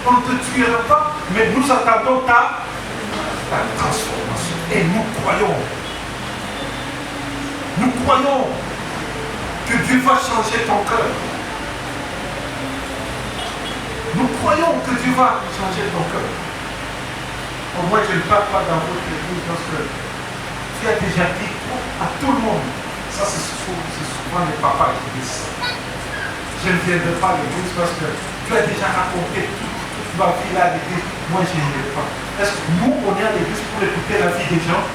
On ne te tuera pas. Mais nous attendons ta transformation. Et nous croyons. Nous croyons que Dieu va changer ton cœur. Nous croyons que Dieu va changer ton cœur. Moi, je ne parle pas dans votre église parce que tu as déjà dit à tout le monde. Ça, c'est souvent les papas qui disent ça. Je ne viendrai pas à l'église parce que tu as déjà raconté toute ma vie là à l'église. Moi, je n'y vais pas. Est-ce que nous, on est à l'église pour écouter la vie des gens?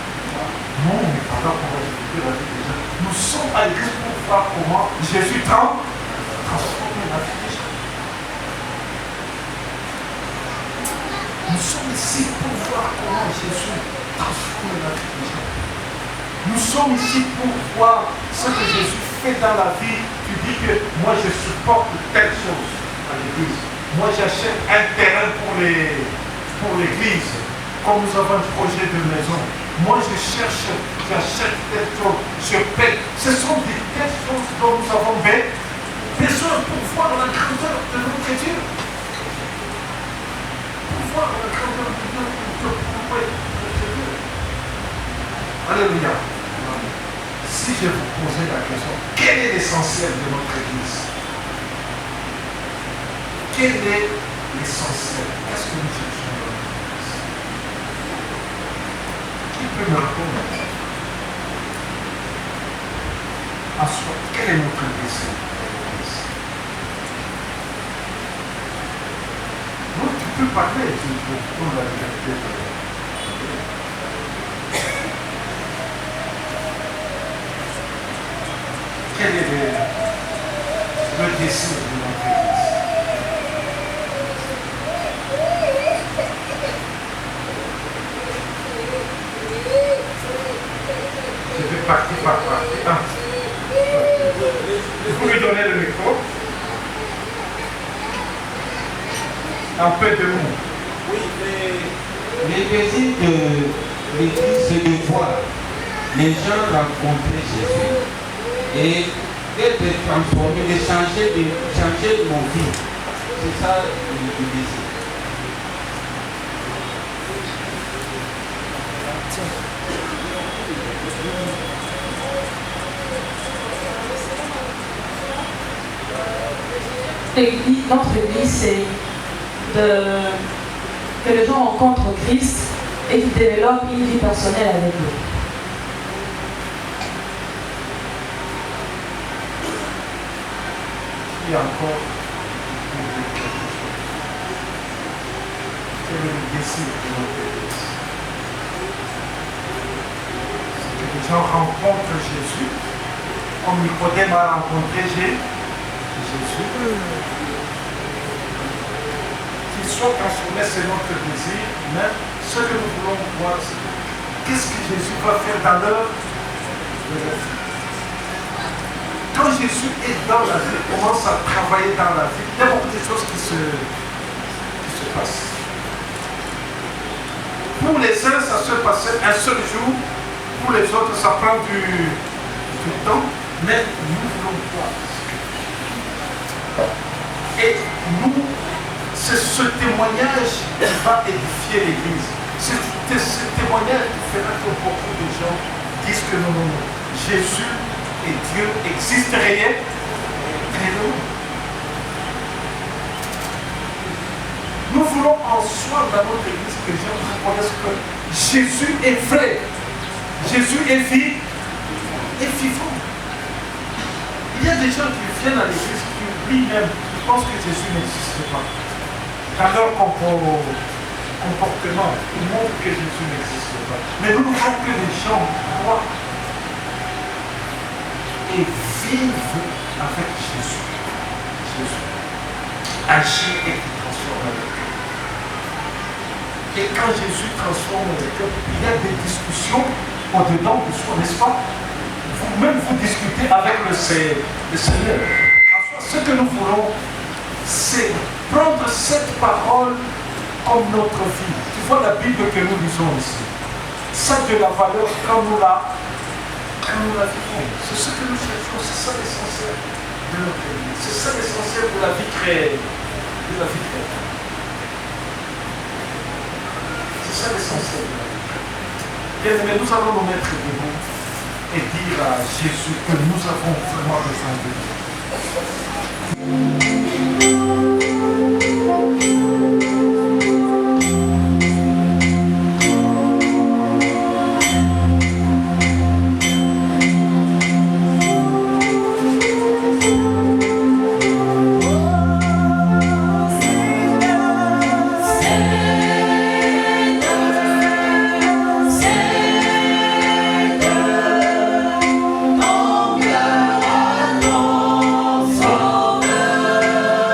Non, on n'est pas là pour écouter la vie des gens. Nous sommes à l'église pour voir comment Jésus transforme la vie des gens. Nous sommes ici pour voir comment Jésus transforme la vie des gens. Nous sommes ici pour voir ce que Jésus fait dans la vie. Tu dis que moi je supporte telle chose à l'église. Moi j'achète un terrain pour l'église. Comme nous avons un projet de maison. Moi j'achète telle chose, je paie. Ce sont des telles choses dont nous avons besoin pour voir la grandeur de notre Dieu. Voir la grandeur de Dieu pour prouver notre Dieu. Alléluia. Si je vous posais la question, quel est l'essentiel de notre église? Quel est l'essentiel? Qu'est-ce que nous cherchons dans notre église? Qui peut me répondre? En soi, quel est notre église? Tu peux parler pour la vérité. Quel est le dessin de notre église? Je vais partir par partie. Vous lui donnez le micro. Un peu de mots. Oui, mais le désir de l'église, c'est de voir les gens rencontrer Jésus et d'être transformés, de changer mon vie. C'est ça le désir. Notre église, c'est que les gens rencontrent Christ et qu'ils développent une vie personnelle avec lui. Il y a encore quel est le désir de notre église? C'est que les gens rencontrent Jésus, comme Nicodème a rencontré Jésus. Qu'il soit transformé, c'est notre désir, mais ce que nous voulons voir, c'est qu'est-ce que Jésus va faire dans leur vie. Quand Jésus est dans la vie, commence à travailler dans la vie, il y a beaucoup de choses qui se passent. Pour les uns, ça se passe un seul jour, pour les autres, ça prend du temps, mais nous voulons voir. Et nous, c'est ce témoignage qui va édifier l'Église. C'est ce témoignage qui fera que beaucoup de gens disent que non, Jésus et Dieu existent réellement. Nous voulons en soi dans notre Église que les gens reconnaissent que Jésus est vrai. Jésus est vivant. Il y a des gens qui viennent à l'Église qui oublient même, qui pensent que Jésus n'existe pas. Dans leur comportement, ils montrent que Jésus n'existe pas. Mais nous voulons que les gens croient et vivent avec Jésus. Jésus agit et qui transforme le cœur. Et quand Jésus transforme le cœur, il y a des discussions au-dedans de soi, n'est-ce pas? Vous-même, vous discutez avec le Seigneur. Ce que nous voulons, c'est prendre cette parole comme notre vie. Tu vois la Bible que nous lisons ici. Ça a de la valeur quand nous la vivons. C'est ce que nous cherchons, c'est ça l'essentiel de notre vie. C'est ça l'essentiel de la vie chrétienne. C'est ça l'essentiel de la vie. Bien aimé, nous allons nous mettre debout et dire à Jésus que nous avons vraiment besoin de lui. Ton cœur à ton sauveur.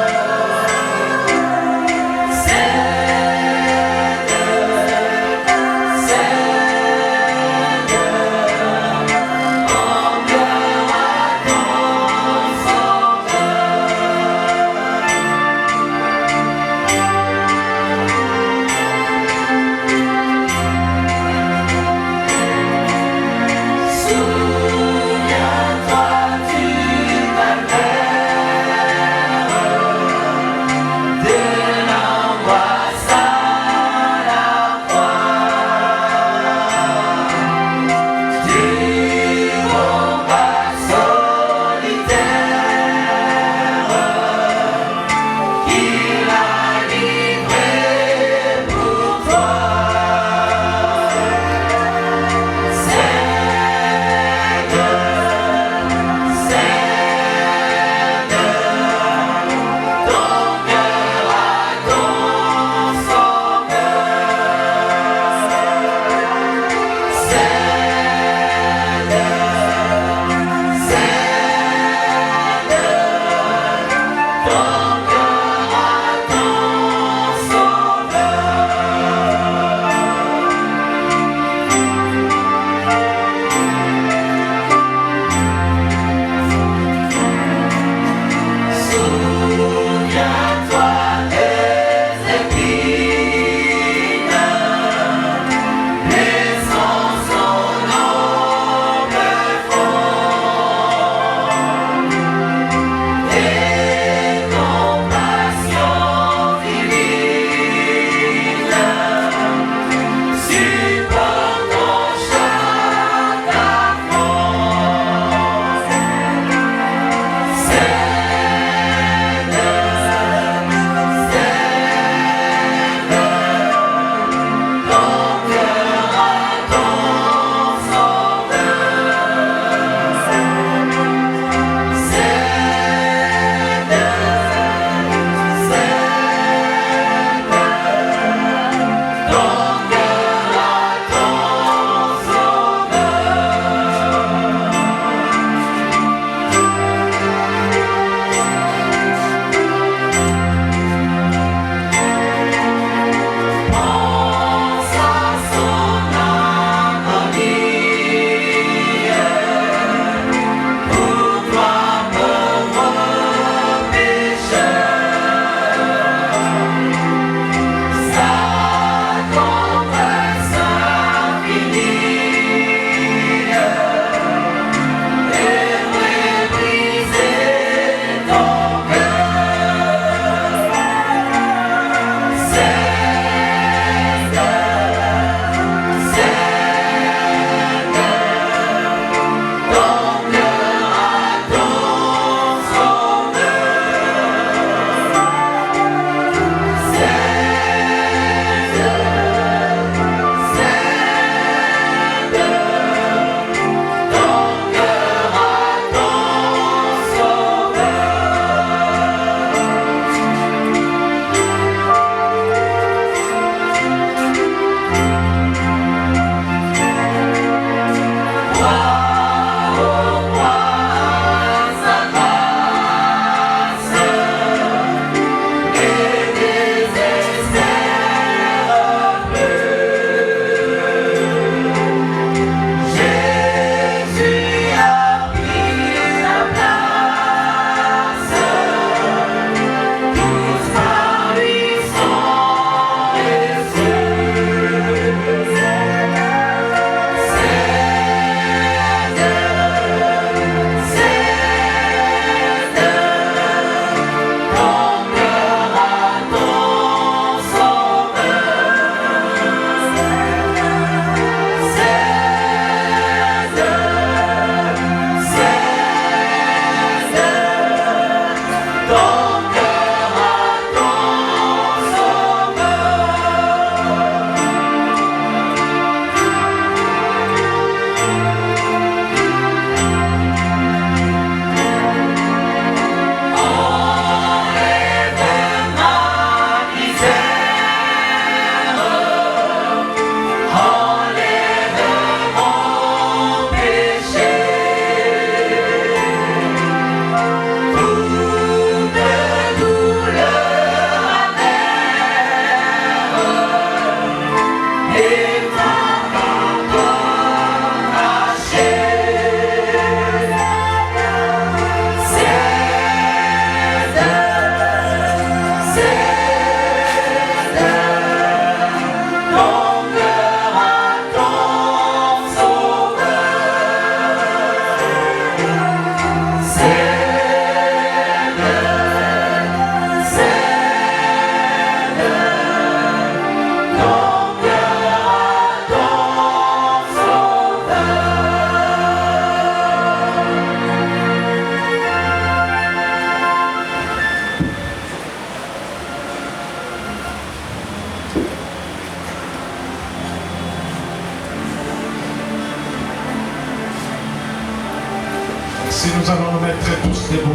Si nous allons nous mettre tous debout.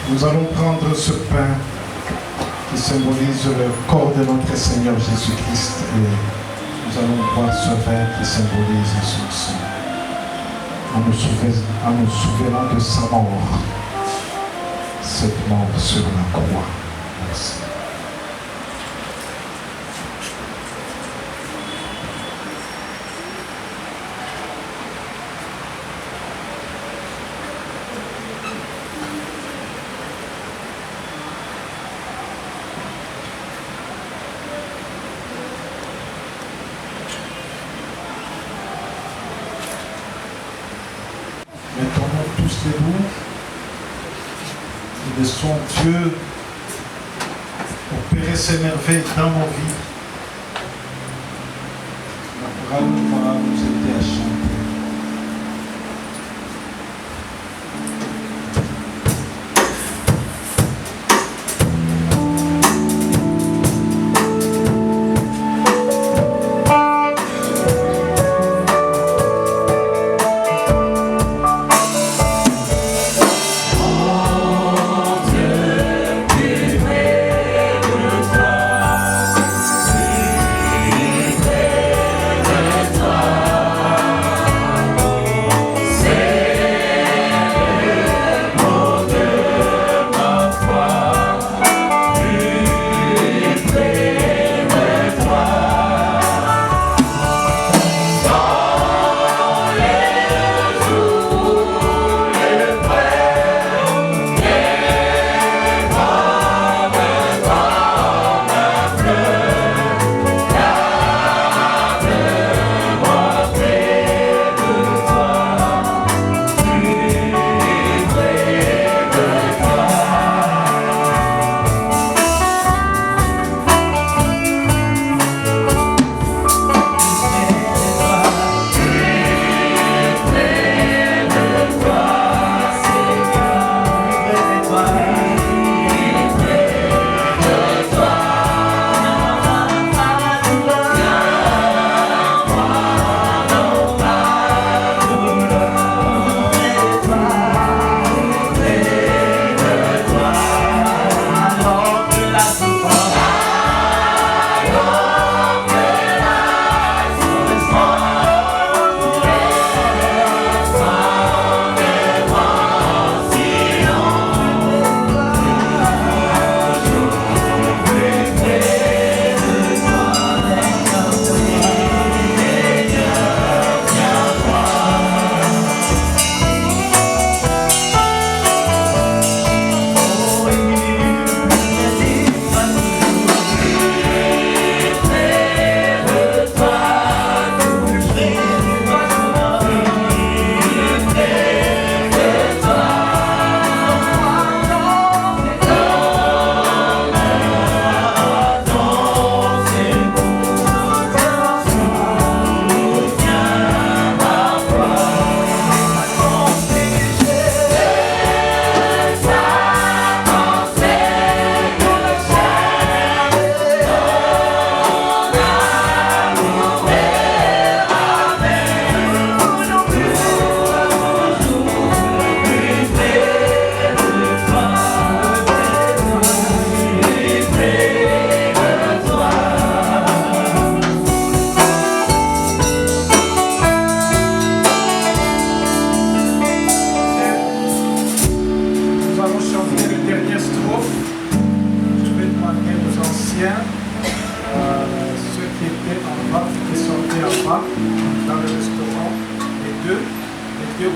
Nous allons prendre ce pain qui symbolise le corps de notre Seigneur Jésus-Christ et nous allons boire ce vin qui symbolise son sang. En nous souvenant de sa mort, cette mort sur la croix. Merci. Mettons-nous tous debout et laissons Dieu opérer ses merveilles dans nos vies. La chorale va nous aider à chanter.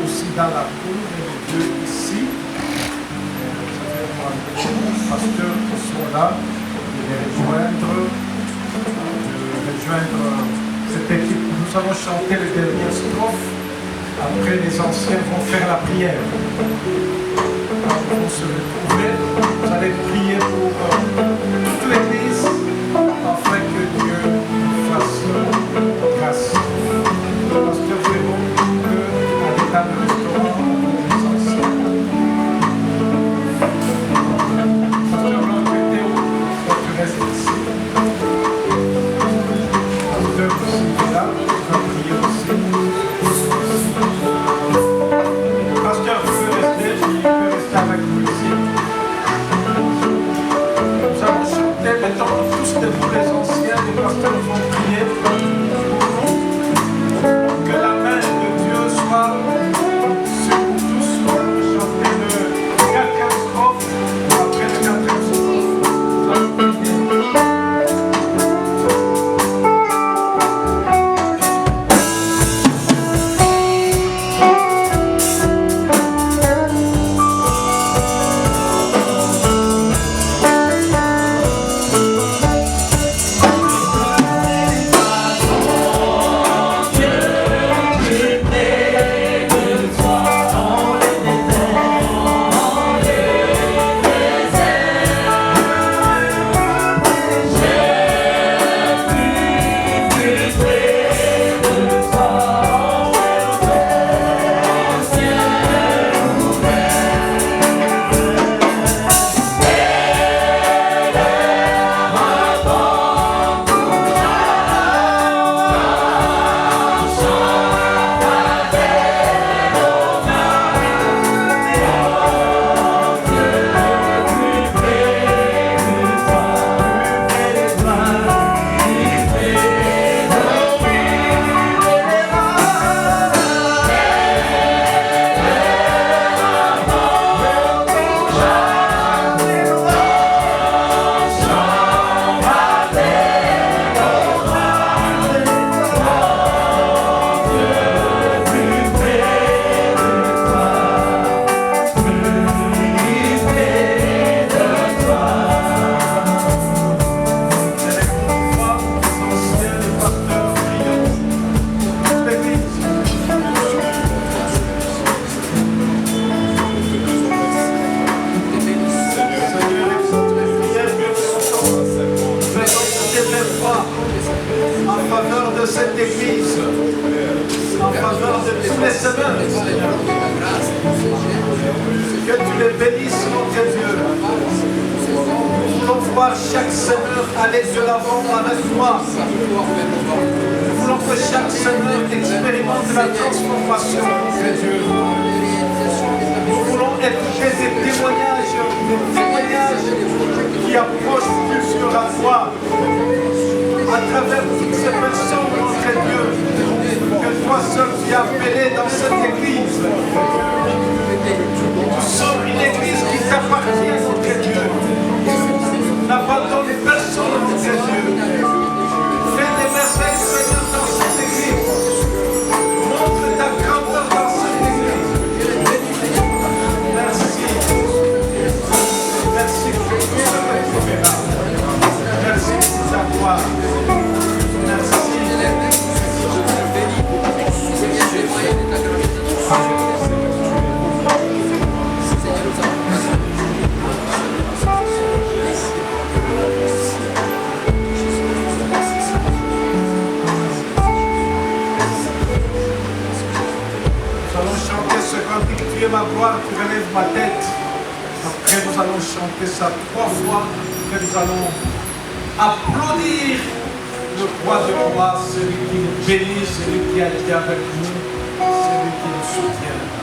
Aussi dans la cour et les deux ici. Les pasteurs qui sont là, de rejoindre cette équipe. Nous allons chanter les dernières strophes. Après, les anciens vont faire la prière. Quand vous vont se retrouver, vous allez prier pour toute l'Église afin que Dieu nous fasse grâce. Pasteur Jérôme, dans le restaurant, les anciens. Pasteur Blanc, tu restes ici. Pasteur aussi. de vous les anciens, les pasteurs vont prier. Que la main de Dieu soit sur vous tous. Nous allons chanter le quatrième strophe. Après le quatrième Yeah.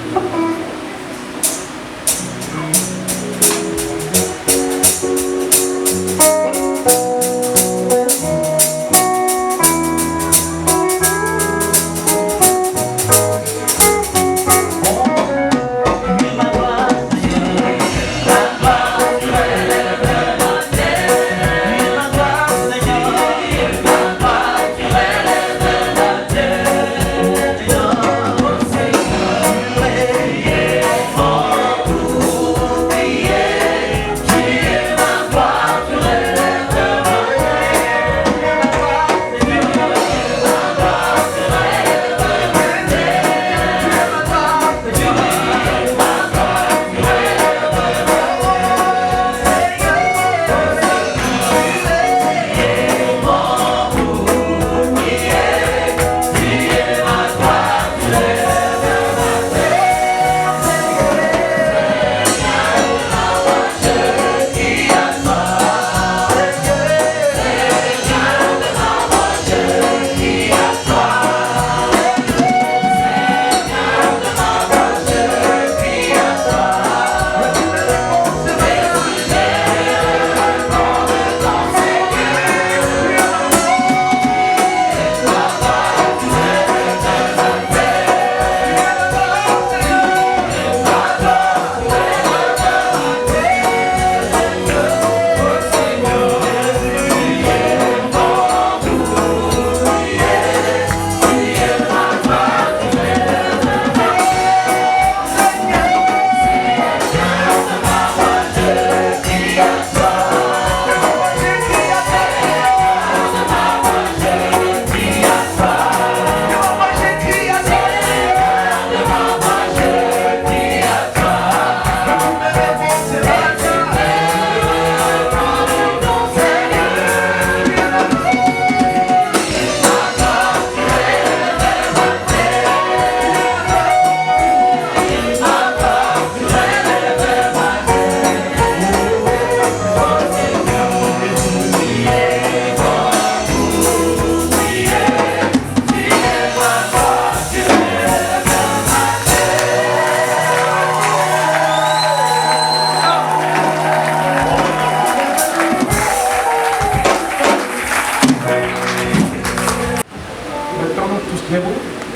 tous debout.